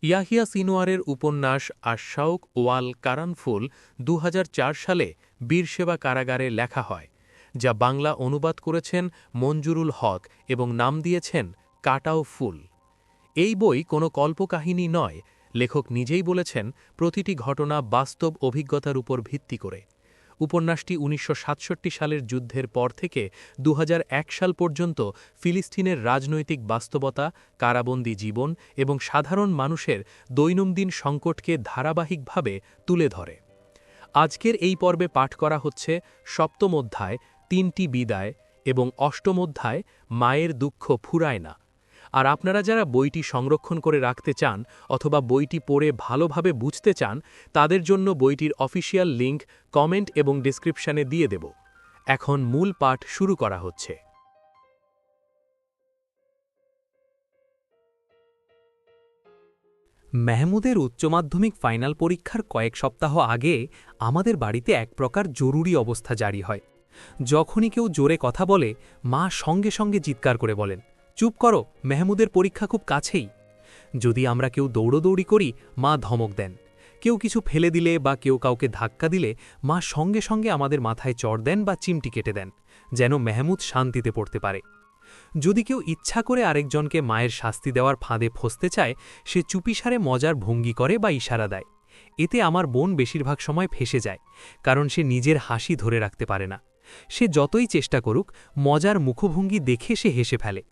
ইয়াহিয়া সিনোয়ারের উপন্যাস আশশাউক ওয়াল কারানফুল ২০০৪ সালে বীরসেবা কারাগারে লেখা হয়, যা বাংলা অনুবাদ করেছেন মঞ্জুরুল হক এবং নাম দিয়েছেন কাটাও ফুল। এই বই কোনো কল্পকাহিনী নয়, লেখক নিজেই বলেছেন প্রতিটি ঘটনা বাস্তব অভিজ্ঞতার উপর ভিত্তি করে। উপন্যাসটি ১৯৬৭ সালের যুদ্ধের পর থেকে ২০০১ সাল পর্যন্ত ফিলিস্তিনের রাজনৈতিক বাস্তবতা, কারাবন্দী জীবন এবং সাধারণ মানুষের দৈনন্দিন সংকটকে ধারাবাহিকভাবে তুলে ধরে। আজকের এই পর্বে পাঠ করা হচ্ছে সপ্তম অধ্যায় ৩টি বিদায় এবং অষ্টম অধ্যায় মায়ের দুঃখ ফুরায় না। আর আপনারা যারা বইটি সংরক্ষণ করে রাখতে চান অথবা বইটি পড়ে ভালোভাবে বুঝতে চান, তাদের জন্য বইটির অফিসিয়াল লিঙ্ক কমেন্ট এবং ডেসক্রিপশনে দিয়ে দেব। এখন মূল পাঠ শুরু করা হচ্ছে। মেহমুদের উচ্চ মাধ্যমিক ফাইনাল পরীক্ষার কয়েক সপ্তাহ আগে আমাদের বাড়িতে এক প্রকার জরুরি অবস্থা জারি হয়। যখনই কেউ জোরে কথা বলে, মা সঙ্গে সঙ্গে চিৎকার করে বলেন, চুপ করো, মেহমুদের পরীক্ষা খুব কাছেই। যদি আমরা কেউ দৌড়দৌড়ি করি, মা ধমক দেন। কেউ কিছু ফেলে দিলে বা কেউ কাউকে ধাক্কা দিলে মা সঙ্গে সঙ্গে আমাদের মাথায় চড় দেন বা চিমটি কেটে দেন, যেন মেহমুদ শান্তিতে পড়তে পারে। যদি কেউ ইচ্ছা করে আরেকজনকে মায়ের শাস্তি দেওয়ার ফাঁদে ফসতে চায়, সে চুপিসারে মজার ভঙ্গি করে বা ইশারা দেয়। এতে আমার বোন বেশিরভাগ সময় ফেসে যায়, কারণ সে নিজের হাসি ধরে রাখতে পারে না। সে যতই চেষ্টা করুক, মজার মুখভঙ্গি দেখে সে হেসে ফেলে,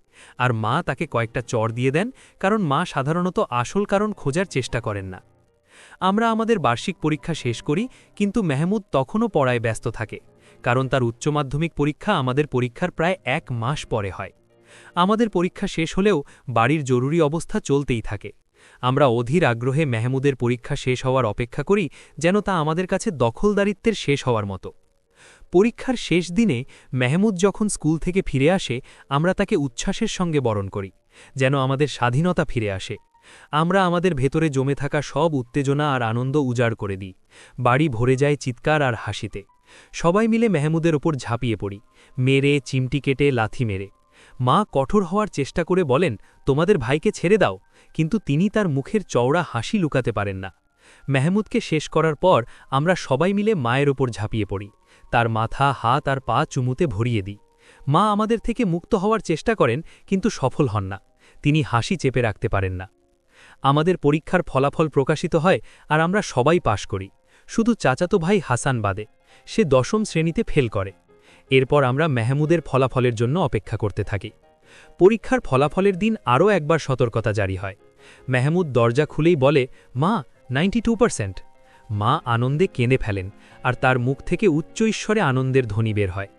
আর মা তাকে কয়েকটা চড় দিয়ে দেন, কারণ মা সাধারণত আসল কারণ খোঁজার চেষ্টা করেন না। আমরা আমাদের বার্ষিক পরীক্ষা শেষ করি, কিন্তু মেহমুদ তখনও পড়ায় ব্যস্ত থাকে, কারণ তার উচ্চ মাধ্যমিক পরীক্ষা আমাদের পরীক্ষার প্রায় ১ মাস পরে হয়। আমাদের পরীক্ষা শেষ হলেও বাড়ির জরুরি অবস্থা চলতেই থাকে। আমরা অধীর আগ্রহে মেহমুদের পরীক্ষা শেষ হওয়ার অপেক্ষা করি, যেন তা আমাদের কাছে দখলদারিত্বের শেষ হওয়ার মতো। পরীক্ষার শেষ দিনে মেহমুদ যখন স্কুল থেকে ফিরে আসে, আমরা তাকে উচ্ছ্বাসের সঙ্গে বরণ করি, যেন আমাদের স্বাধীনতা ফিরে আসে। আমরা আমাদের ভেতরে জমে থাকা সব উত্তেজনা আর আনন্দ উজাড় করে দিই। বাড়ি ভরে যায় চিৎকার আর হাসিতে। সবাই মিলে মেহমুদের ওপর ঝাঁপিয়ে পড়ি, মেরে, চিমটি কেটে, লাথি মেরে। মা কঠোর হওয়ার চেষ্টা করে বলেন, তোমাদের ভাইকে ছেড়ে দাও, কিন্তু তিনি তার মুখের চওড়া হাসি লুকাতে পারেন না। মেহমুদকে শেষ করার পর আমরা সবাই মিলে মায়ের ওপর ঝাঁপিয়ে পড়ি, তার মাথা, হাত আর পা চুমুতে ভরিয়ে দিই। মা আমাদের থেকে মুক্ত হওয়ার চেষ্টা করেন, কিন্তু সফল হন না। তিনি হাসি চেপে রাখতে পারেন না। আমাদের পরীক্ষার ফলাফল প্রকাশিত হয়, আর আমরা সবাই পাশ করি, শুধু চাচাতো ভাই হাসান বাদে। সে ১০ম শ্রেণীতে ফেল করে। এরপর আমরা মেহমুদের ফলাফলের জন্য অপেক্ষা করতে থাকি। পরীক্ষার ফলাফলের দিন আরও একবার সতর্কতা জারি হয়। মেহমুদ দরজা খুলেই বলে, মা, 92%। মা আনন্দে কেঁদে ফেলেন, আর তার মুখ থেকে উচ্চ ঈশ্বরে আনন্দের ধ্বনি বের হয়।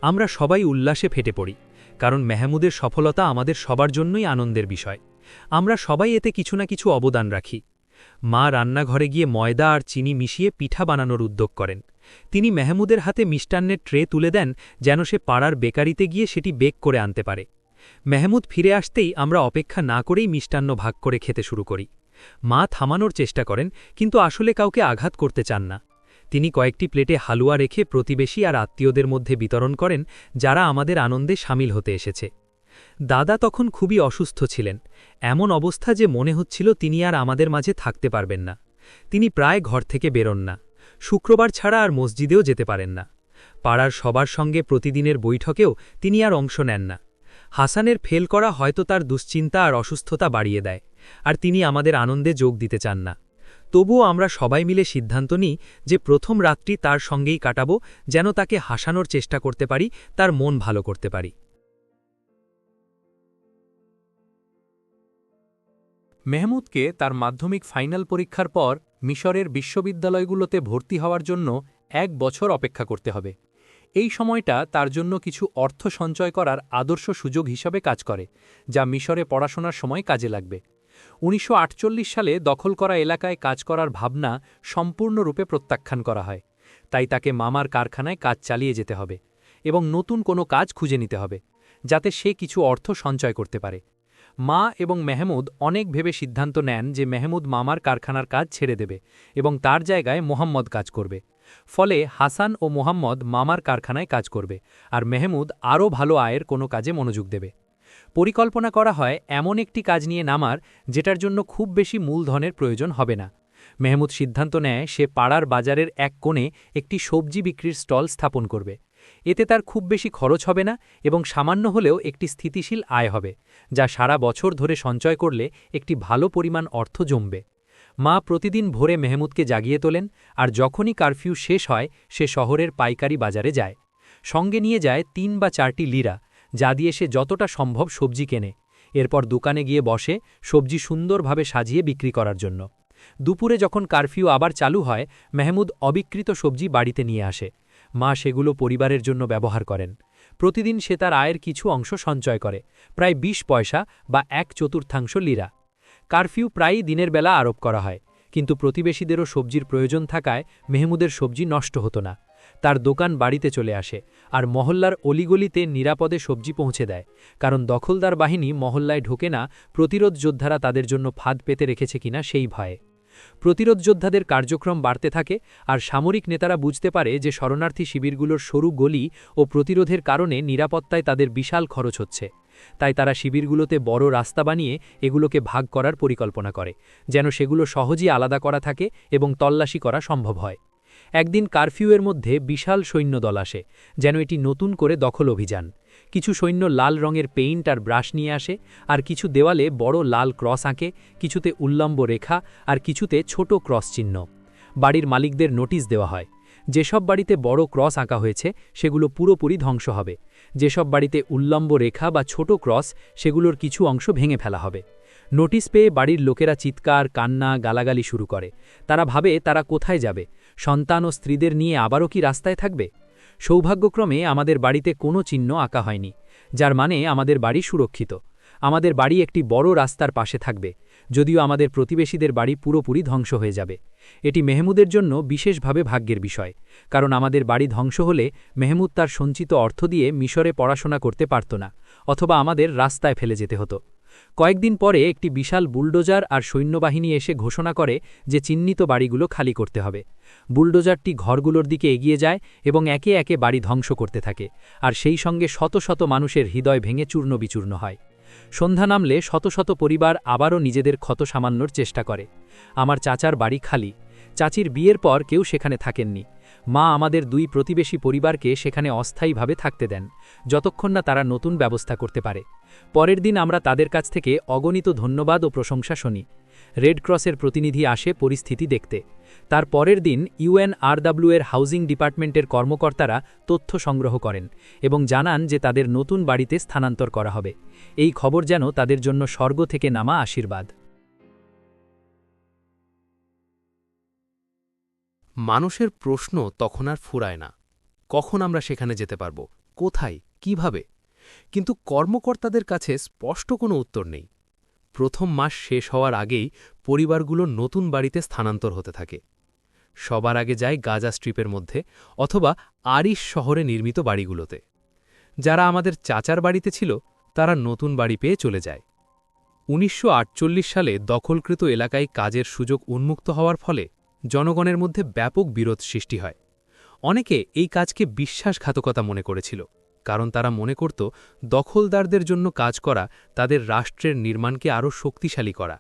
আমরা সবাই উল্লাসে ফেটে পড়ি, কারণ মেহমুদের সফলতা আমাদের সবার জন্যই আনন্দের বিষয়। আমরা সবাই এতে কিছু না কিছু অবদান রাখি। মা রান্নাঘরে গিয়ে ময়দা আর চিনি মিশিয়ে পিঠা বানানোর উদ্যোগ করেন। তিনি মেহমুদের হাতে মিষ্টান্নের ট্রে তুলে দেন, যেন সে পাড়ার বেকারিতে গিয়ে সেটি বেক করে আনতে পারে। মেহমুদ ফিরে আসতেই আমরা অপেক্ষা না করেই মিষ্টান্ন ভাগ করে খেতে শুরু করি। মা থামানোর চেষ্টা করেন, কিন্তু আসলে কাউকে আঘাত করতে চান না। তিনি কয়েকটি প্লেটে হালুয়া রেখে প্রতিবেশী আর আত্মীয়দের মধ্যে বিতরণ করেন, যারা আমাদের আনন্দে সামিল হতে এসেছে। দাদা তখন খুবই অসুস্থ ছিলেন, এমন অবস্থা যে মনে হচ্ছিল তিনি আর আমাদের মাঝে থাকতে পারবেন না। তিনি প্রায় ঘর থেকে বেরোন না, শুক্রবার ছাড়া আর মসজিদেও যেতে পারেন না। পাড়ার সবার সঙ্গে প্রতিদিনের বৈঠকেও তিনি আর অংশ নেন না। হাসানের ফেল করা হয়তো তার দুশ্চিন্তা আর অসুস্থতা বাড়িয়ে দেয়, আর তিনি আমাদের আনন্দে যোগ দিতে চান না। তবুও আমরা সবাই মিলে সিদ্ধান্ত নিই যে প্রথম রাতটি তার সঙ্গেই কাটাবো, যেন তাকে হাসানোর চেষ্টা করতে পারি, তার মন ভালো করতে পারি। মেহমুদকে তার মাধ্যমিক ফাইনাল পরীক্ষার পর মিশরের বিশ্ববিদ্যালয়গুলোতে ভর্তি হওয়ার জন্য ১ বছর অপেক্ষা করতে হবে। এই সময়টা তার জন্য কিছু অর্থ সঞ্চয় করার আদর্শ সুযোগ হিসাবে কাজ করে, যা মিশরে পড়াশোনার সময় কাজে লাগবে। ১৯৪৮ সালে দখল করা এলাকায় কাজ করার ভাবনা সম্পূর্ণরূপে প্রত্যাখ্যান করা হয়। তাই তাকে মামার কারখানায় কাজ চালিয়ে যেতে হবে এবং নতুন কোনো কাজ খুঁজে নিতে হবে, যাতে সে কিছু অর্থ সঞ্চয় করতে পারে। মা এবং মেহমুদ অনেক ভেবে সিদ্ধান্ত নেন যে মেহমুদ মামার কারখানার কাজ ছেড়ে দেবে এবং তার জায়গায় মোহাম্মদ কাজ করবে। ফলে হাসান ও মোহাম্মদ মামার কারখানায় কাজ করবে, আর মেহমুদ আরও ভালো আয়ের কোনো কাজে মনোযোগ দেবে। পরিকল্পনা করা হয় এমন একটি কাজ নিয়ে নামার যেটার জন্য খুব বেশি মূলধনের প্রয়োজন হবে না। মেহমুদ সিদ্ধান্ত নেয় সে পাড়ার বাজারের এক কোণে একটি সবজি বিক্রির স্টল স্থাপন করবে। এতে তার খুব বেশি খরচ হবে না এবং সামান্য হলেও একটি স্থিতিশীল আয় হবে, যা সারা বছর ধরে সঞ্চয় করলে একটি ভালো পরিমাণ অর্থ জমবে। মা প্রতিদিন ভোরে মেহমুদকে জাগিয়ে তোলেন, আর যখনই কারফিউ শেষ হয় সে শহরের পাইকারি বাজারে যায়। সঙ্গে নিয়ে যায় ৩ বা ৪টি লিরা, যা দিয়ে সে যতটা সম্ভব সবজি কেনে। এরপর দোকানে গিয়ে বসে সবজি সুন্দরভাবে সাজিয়ে বিক্রি করার জন্য। দুপুরে যখন কারফিউ আবার চালু হয়, মেহমুদ অবিকৃত সবজি বাড়িতে নিয়ে আসে। মা সেগুলো পরিবারের জন্য ব্যবহার করেন। প্রতিদিন সে তার আয়ের কিছু অংশ সঞ্চয় করে, প্রায় ২০ পয়সা বা ১/৪ লিরা। কারফিউ প্রায়ই দিনের বেলা আরোপ করা হয়, কিন্তু প্রতিবেশীদেরও সবজির প্রয়োজন থাকায় মেহমুদের সবজি নষ্ট হতো না। তার দোকান বাড়িতে চলে আসে, আর মহল্লার অলিগলিতে নিরাপদে সবজি পৌঁছে দেয়, কারণ দখলদার বাহিনী মহল্লায় ঢোকে না প্রতিরোধ যোদ্ধারা তাদের জন্য ফাঁদ পেতে রেখেছে কিনা সেই ভয়ে। প্রতিরোধ যোদ্ধাদের কার্যক্রম বাড়তে থাকে, আর সামরিক নেতারা বুঝতে পারে যে শরণার্থী শিবিরগুলোর সরু গলি ও প্রতিরোধের কারণে নিরাপত্তায় তাদের বিশাল খরচ হচ্ছে। তাই তারা শিবিরগুলোতে বড় রাস্তা বানিয়ে এগুলোকে ভাগ করার পরিকল্পনা করে, যেন সেগুলো সহজেই আলাদা করা থাকে এবং তল্লাশি করা সম্ভব হয়। একদিন কারফিউয়ের মধ্যে বিশাল সৈন্যদল আসে, যেন এটি নতুন করে দখল অভিযান। কিছু সৈন্য লাল রঙের পেইন্ট আর ব্রাশ নিয়ে আসে, আর কিছু দেওয়ালে বড় লাল ক্রস আঁকে, কিছুতে উল্লম্ব রেখা আর কিছুতে ছোট ক্রস চিহ্ন। বাড়ির মালিকদের নোটিশ দেওয়া হয়, যেসব বাড়িতে বড় ক্রস আঁকা হয়েছে সেগুলো পুরোপুরি ধ্বংস হবে, যেসব বাড়িতে উল্লম্ব রেখা বা ছোট ক্রস সেগুলোর কিছু অংশ ভেঙে ফেলা হবে। নোটিশ পেয়ে বাড়ির লোকেরা চিৎকার, কান্না, গালাগালি শুরু করে। তারা ভাবে তারা কোথায় যাবে, সন্তান ও স্ত্রীদের নিয়ে আবারও কি রাস্তায় থাকবে? সৌভাগ্যক্রমে আমাদের বাড়িতে কোনো চিহ্ন আঁকা হয়নি, যার মানে আমাদের বাড়ি সুরক্ষিত। আমাদের বাড়ি একটি বড় রাস্তার পাশে থাকবে, যদিও আমাদের প্রতিবেশীদের বাড়ি পুরোপুরি ধ্বংস হয়ে যাবে। এটি মেহমুদের জন্য বিশেষভাবে ভাগ্যের বিষয়, কারণ আমাদের বাড়ি ধ্বংস হলে মেহমুদ তার সঞ্চিত অর্থ দিয়ে মিশরে পড়াশোনা করতে পারত না, অথবা আমাদের রাস্তায় ফেলে যেতে হতো। কয়েকদিন পরে একটি বিশাল বুলডোজার আর সৈন্যবাহিনী এসে ঘোষণা করে যে চিহ্নিত বাড়িগুলো খালি করতে হবে। বুলডোজারটি ঘরগুলোর দিকে এগিয়ে যায় এবং একে একে বাড়ি ধ্বংস করতে থাকে, আর সেই সঙ্গে শত শত মানুষের হৃদয় ভেঙে চূর্ণ বিচূর্ণ হয়। সন্ধ্যা নামলে শত শত পরিবার আবারও নিজেদের ক্ষত সামান্যর চেষ্টা করে। আমার চাচার বাড়ি খালি। চাচির বিয়ের পর কেউ সেখানে থাকেননি। মা আমাদের 2 প্রতিবেশী পরিবারকে সেখানে অস্থায়ীভাবে থাকতে দেন, যতক্ষণ না তারা নতুন ব্যবস্থা করতে পারে। পরের দিন আমরা তাদের কাছ থেকে অগণিত ধন্যবাদ ও প্রশংসা শুনি। রেড ক্রসের প্রতিনিধি আসে পরিস্থিতি দেখতে। তার পরের দিন UNRW এর হাউজিং ডিপার্টমেন্টের কর্মকর্তারা তথ্য সংগ্রহ করেন এবং জানান যে তাদের নতুন বাড়িতে স্থানান্তর করা হবে। এই খবর যেন তাদের জন্য স্বর্গ থেকে নামা আশীর্বাদ। মানুষের প্রশ্ন তখন আর ফুরায় না, কখন আমরা সেখানে যেতে পারব, কোথায়, কিভাবে? কিন্তু কর্মকর্তাদের কাছে স্পষ্ট কোনো উত্তর নেই। প্রথম মাস শেষ হওয়ার আগেই পরিবারগুলো নতুন বাড়িতে স্থানান্তর হতে থাকে। সবার আগে যায় গাজা স্ট্রিপের মধ্যে অথবা আরিশ শহরে নির্মিত বাড়িগুলোতে। যারা আমাদের চাচার বাড়িতে ছিল তারা নতুন বাড়ি পেয়ে চলে যায়। ১৯৪৮ সালে দখলকৃত এলাকায় কাজের সুযোগ উন্মুক্ত হওয়ার ফলে জনগণের মধ্যে ব্যাপক বিরোধ সৃষ্টি হয়। অনেকে এই কাজকে বিশ্বাসঘাতকতা মনে করেছিল, কারণ তারা মনে করত দখলদারদের জন্য কাজ করা তাদের রাষ্ট্রের নির্মাণকে আরও শক্তিশালী করা।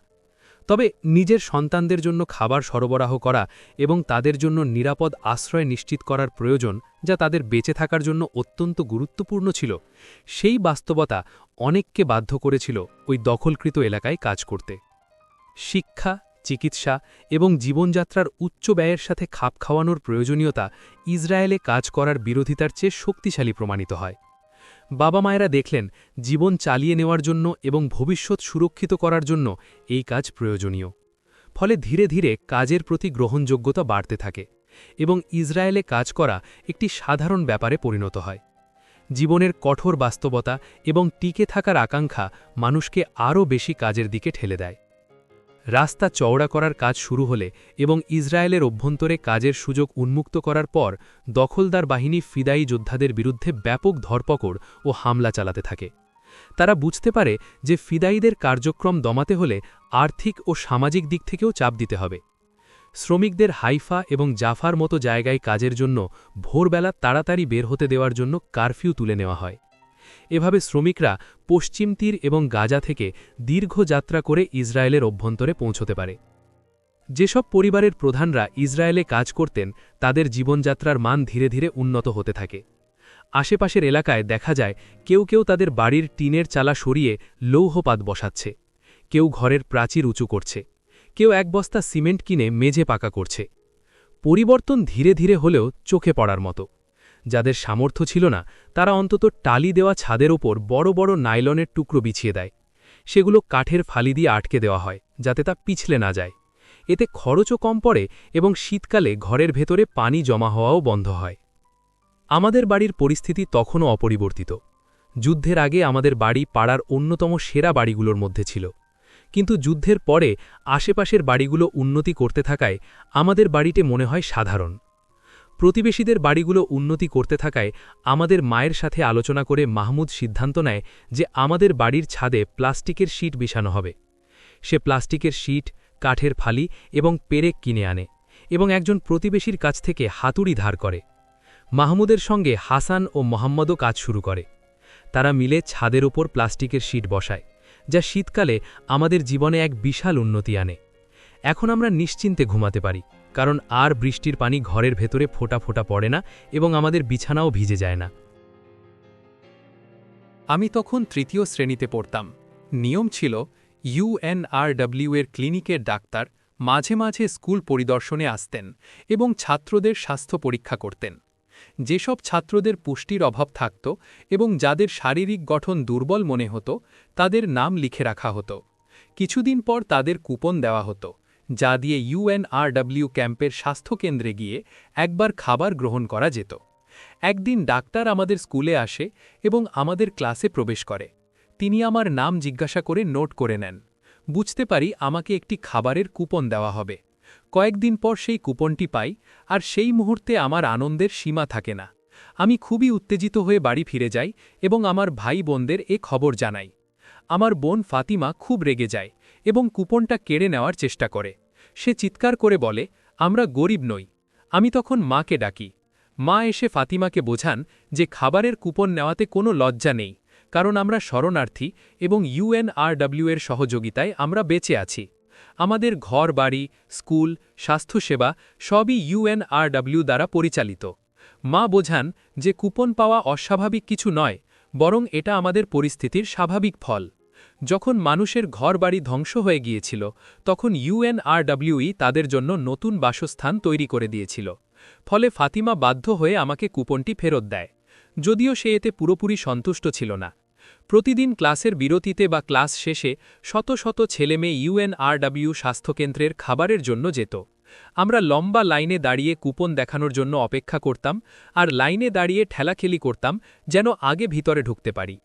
তবে নিজের সন্তানদের জন্য খাবার সরবরাহ করা এবং তাদের জন্য নিরাপদ আশ্রয় নিশ্চিত করার প্রয়োজন, যা তাদের বেঁচে থাকার জন্য অত্যন্ত গুরুত্বপূর্ণ ছিল, সেই বাস্তবতা অনেককে বাধ্য করেছিল ওই দখলকৃত এলাকায় কাজ করতে। শিক্ষা, চিকিৎসা এবং জীবনযাত্রার উচ্চ ব্যয়ের সাথে খাপ খাওয়ানোর প্রয়োজনীয়তা ইসরায়েলে কাজ করার বিরোধিতার চেয়ে শক্তিশালী প্রমাণিত হয়। বাবা মায়েরা দেখলেন জীবন চালিয়ে নেওয়ার জন্য এবং ভবিষ্যৎ সুরক্ষিত করার জন্য এই কাজ প্রয়োজনীয়। ফলে ধীরে ধীরে কাজের প্রতি গ্রহণযোগ্যতা বাড়তে থাকে এবং ইসরায়েলে কাজ করা একটি সাধারণ ব্যাপারে পরিণত হয়। জীবনের কঠোর বাস্তবতা এবং টিকে থাকার আকাঙ্ক্ষা মানুষকে আরও বেশি কাজের দিকে ঠেলে দেয়। রাস্তা চওড়া করার কাজ শুরু হলে এবং ইসরায়েলের অভ্যন্তরে কাজের সুযোগ উন্মুক্ত করার পর দখলদার বাহিনী ফিদায়ী যোদ্ধাদের বিরুদ্ধে ব্যাপক ধরপকড় ও হামলা চালাতে থাকে। তারা বুঝতে পারে যে ফিদায়ীদের কার্যক্রম দমাতে হলে আর্থিক ও সামাজিক দিক থেকেও চাপ দিতে হবে। শ্রমিকদের হাইফা এবং জাফার মতো জায়গায় কাজের জন্য ভোরবেলা তাড়াতাড়ি বের হতে দেওয়ার জন্য কারফিউ তুলে নেওয়া হয়। এভাবে শ্রমিকরা পশ্চিম তীর এবং গাজা থেকে দীর্ঘ যাত্রা করে ইসরায়েলের অভ্যন্তরে পৌঁছতে পারে। যেসব পরিবারের প্রধানরা ইসরায়েলে কাজ করতেন তাদের জীবনযাত্রার মান ধীরে ধীরে উন্নত হতে থাকে। আশেপাশের এলাকায় দেখা যায় কেউ কেউ তাদের বাড়ির টিনের চালা সরিয়ে লৌহপাত বসাচ্ছে, কেউ ঘরের প্রাচীর উঁচু করছে, কেউ এক বস্তা সিমেন্ট কিনে মেঝে পাকা করছে। পরিবর্তন ধীরে ধীরে হলেও চোখে পড়ার মতো। যাদের সামর্থ্য ছিল না তারা অন্তত টালি দেওয়া ছাদের ওপর বড় বড় নাইলনের টুকরো বিছিয়ে দেয়। সেগুলো কাঠের ফালি দিয়ে আটকে দেওয়া হয় যাতে তা পিছলে না যায়। এতে খরচও কম পড়ে এবং শীতকালে ঘরের ভেতরে পানি জমা হওয়াও বন্ধ হয়। আমাদের বাড়ির পরিস্থিতি তখনও অপরিবর্তিত। যুদ্ধের আগে আমাদের বাড়ি পাড়ার অন্যতম সেরা বাড়িগুলোর মধ্যে ছিল, কিন্তু যুদ্ধের পরে আশেপাশের বাড়িগুলো উন্নতি করতে থাকায় আমাদের বাড়িতে মনে হয় সাধারণ। প্রতিবেশীদের বাড়িগুলো উন্নতি করতে থাকায় আমাদের মায়ের সাথে আলোচনা করে মাহমুদ সিদ্ধান্ত নেয় যে আমাদের বাড়ির ছাদে প্লাস্টিকের শীট বিছানো হবে। সে প্লাস্টিকের শীট, কাঠের ফালি এবং পেরেক কিনে আনে এবং একজন প্রতিবেশীর কাছ থেকে হাতুড়ি ধার করে। মাহমুদের সঙ্গে হাসান ও মোহাম্মদও কাজ শুরু করে। তারা মিলে ছাদের ওপর প্লাস্টিকের শীট বসায়, যা শীতকালে আমাদের জীবনে এক বিশাল উন্নতি আনে। এখন আমরা নিশ্চিন্তে ঘুমাতে পারি, কারণ আর বৃষ্টির পানি ঘরের ভেতরে ফোঁটা ফোঁটা পড়ে না এবং আমাদের বিছানাও ভিজে যায় না। আমি তখন তৃতীয় শ্রেণীতে পড়তাম। নিয়ম ছিল UNRW এর ক্লিনিকের ডাক্তার মাঝে মাঝে স্কুল পরিদর্শনে আসতেন এবং ছাত্রদের স্বাস্থ্য পরীক্ষা করতেন। যেসব ছাত্রদের পুষ্টির অভাব থাকত এবং যাদের শারীরিক গঠন দুর্বল মনে হতো তাদের নাম লিখে রাখা হতো। কিছুদিন পর তাদের কুপন দেওয়া হতো, যা দিয়ে UNRW ক্যাম্পের স্বাস্থ্যকেন্দ্রে গিয়ে একবার খাবার গ্রহণ করা যেত। একদিন ডাক্তার আমাদের স্কুলে আসে এবং আমাদের ক্লাসে প্রবেশ করে। তিনি আমার নাম জিজ্ঞাসা করে নোট করে নেন। বুঝতে পারি আমাকে একটি খাবারের কুপন দেওয়া হবে। কয়েকদিন পর সেই কুপনটি পাই, আর সেই মুহূর্তে আমার আনন্দের সীমা থাকে না। আমি খুবই উত্তেজিত হয়ে বাড়ি ফিরে যাই এবং আমার ভাই বোনদের এ খবর জানাই। আমার বোন ফাতিমা খুব রেগে যায় এবং কুপনটা কেড়ে নেওয়ার চেষ্টা করে। সে চিৎকার করে বলে, আমরা গরিব নই। আমি তখন মাকে ডাকি। মা এসে ফাতিমাকে বোঝান যে খাবারের কুপন নেওয়াতে কোনো লজ্জা নেই, কারণ আমরা শরণার্থী এবং UNRW এর সহযোগিতায় আমরা বেঁচে আছি। আমাদের ঘর বাড়ি, স্কুল, স্বাস্থ্যসেবা সবই UNRW দ্বারা পরিচালিত। মা বোঝান যে কুপন পাওয়া অস্বাভাবিক কিছু নয়, বরং এটা আমাদের পরিস্থিতির স্বাভাবিক ফল। যখন মানুষের ঘরবাড়ি ধ্বংস হয়ে গিয়েছিল তখন UNRWই তাদের জন্য নতুন বাসস্থান তৈরি করে দিয়েছিল। ফলে ফাতিমা বাধ্য হয়ে আমাকে কুপনটি ফেরত দেয়, যদিও সে এতে পুরোপুরি সন্তুষ্ট ছিল না। প্রতিদিন ক্লাসের বিরতিতে বা ক্লাস শেষে শত শত ছেলেমেয়ে UNRW স্বাস্থ্যকেন্দ্রের খাবারের জন্য যেত। আমরা লম্বা লাইনে দাঁড়িয়ে কুপন দেখানোর জন্য অপেক্ষা করতাম আর লাইনে দাঁড়িয়ে ঠেলাখেলি করতাম যেন আগে ভিতরে ঢুকতে পারি।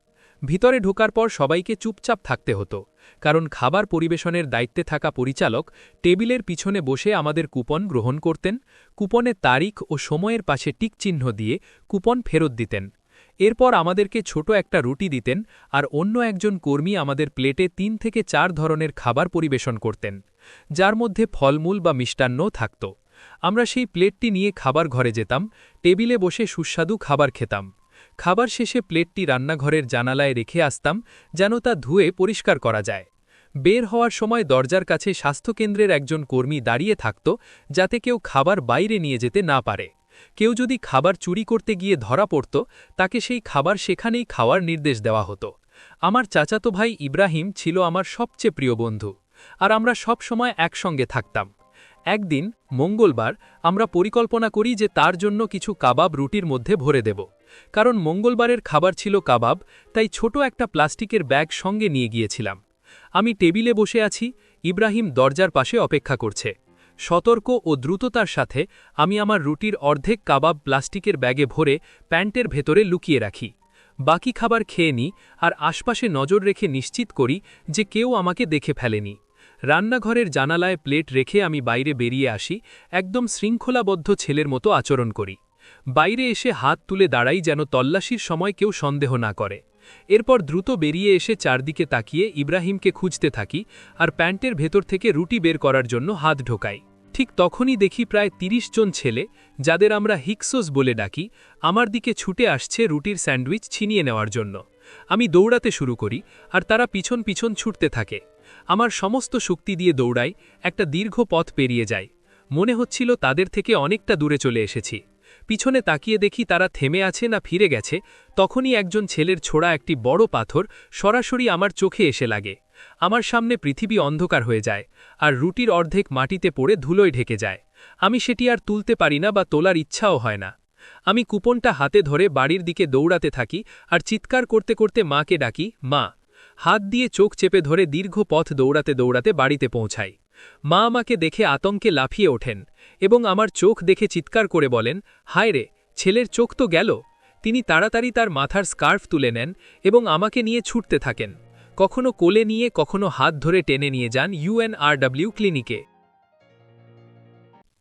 ভিতরে ঢোকার পর সবাইকে চুপচাপ থাকতে হতো, কারণ খাবার পরিবেশনের দায়িত্বে থাকা পরিচালক টেবিলের পিছনে বসে আমাদের কুপন গ্রহণ করতেন, কুপনে তারিখ ও সময়ের পাশে টিক চিহ্ন দিয়ে কুপন ফেরত দিতেন। এরপর আমাদেরকে ছোট একটা রুটি দিতেন আর অন্য একজন কর্মী আমাদের প্লেটে 3 থেকে 4 ধরনের খাবার পরিবেশন করতেন, যার মধ্যে ফলমূল বা মিষ্টান্নও থাকত। আমরা সেই প্লেটটি নিয়ে খাবার ঘরে যেতাম, টেবিলে বসে সুস্বাদু খাবার খেতাম। খাবার শেষে প্লেটটি রান্নাঘরের জানালায় রেখে আসতাম যেন তা ধুয়ে পরিষ্কার করা যায়। বের হওয়ার সময় দরজার কাছে স্বাস্থ্যকেন্দ্রের একজন কর্মী দাঁড়িয়ে থাকত যাতে কেউ খাবার বাইরে নিয়ে যেতে না পারে। কেউ যদি খাবার চুরি করতে গিয়ে ধরা পড়ত তাকে সেই খাবার সেখানেই খাওয়ার নির্দেশ দেওয়া হতো। আমার চাচাতো ভাই ইব্রাহিম ছিল আমার সবচেয়ে প্রিয় বন্ধু, আর আমরা সব সময় একসঙ্গে থাকতাম। একদিন মঙ্গলবার আমরা পরিকল্পনা করি যে তার জন্য কিছু কাবাব রুটির মধ্যে ভরে দেব। কারণ মঙ্গলবারের খাবার ছিল কাবাব, তাই ছোট একটা প্লাস্টিকের ব্যাগ সঙ্গে নিয়ে গিয়েছিলাম। আমি টেবিলে বসে আছি, ইব্রাহিম দরজার পাশে অপেক্ষা করছে। সতর্ক ও দ্রুততার সাথে আমি আমার রুটির অর্ধেক কাবাব প্লাস্টিকের ব্যাগে ভরে প্যান্টের ভেতরে লুকিয়ে রাখি। বাকি খাবার খেয়ে নিই আর আশপাশে নজর রেখে নিশ্চিত করি যে কেউ আমাকে দেখে ফেলেনি। রান্নাঘরের জানালায় প্লেট রেখে আমি বাইরে বেরিয়ে আসি, একদম শৃঙ্খলাবদ্ধ ছেলের মতো আচরণ করি। বাইরে এসে হাত তুলে দাঁড়াই যেন তল্লাশির সময় কেউ সন্দেহ না করে। এরপর দ্রুত বেরিয়ে এসে চারদিকে তাকিয়ে ইব্রাহিমকে খুঁজতে থাকি আর প্যান্টের ভেতর থেকে রুটি বের করার জন্য হাত ঢোকাই। ঠিক তখনই দেখি প্রায় 30 জন ছেলে, যাদের আমরা হিক্সোস বলে ডাকি, আমার দিকে ছুটে আসছে রুটির স্যান্ডউইচ ছিনিয়ে নেওয়ার জন্য। আমি দৌড়াতে শুরু করি আর তারা পিছন পিছন ছুটতে থাকে। আমার সমস্ত শক্তি দিয়ে দৌড়াই, একটা দীর্ঘ পথ পেরিয়ে যায়। মনে হচ্ছিল তাদের থেকে অনেকটা দূরে চলে এসেছি। পিছনে তাকিয়ে দেখি তারা থেমে আছে না ফিরে গেছে। তখনই একজন ছেলের ছোড়া একটি বড় পাথর সরাসরি আমার চোখে এসে লাগে। আমার সামনে পৃথিবী অন্ধকার হয়ে যায়, আর রুটির অর্ধেক মাটিতে পড়ে ধুলোয় ঢেকে যায়। আমি সেটি আর তুলতে পারি না বা তোলার ইচ্ছাও হয় না। আমি কুপনটা হাতে ধরে বাড়ির দিকে দৌড়াতে থাকি আর চিৎকার করতে করতে মাকে ডাকি, মা। হাত দিয়ে চোখ চেপে ধরে দীর্ঘ পথ দৌড়াতে দৌড়াতে বাড়িতে পৌঁছাই। মা আমাকে দেখে আতঙ্কে লাফিয়ে ওঠেন এবং আমার চোখ দেখে চিৎকার করে বলেন, হায় রে, ছেলের চোখ তো গেল। তিনি তাড়াতাড়ি তার মাথার স্কার্ফ তুলে নেন এবং আমাকে নিয়ে ছুটতে থাকেন। কখনো কোলে নিয়ে কখনো হাত ধরে টেনে নিয়ে যান UNRW ক্লিনিকে।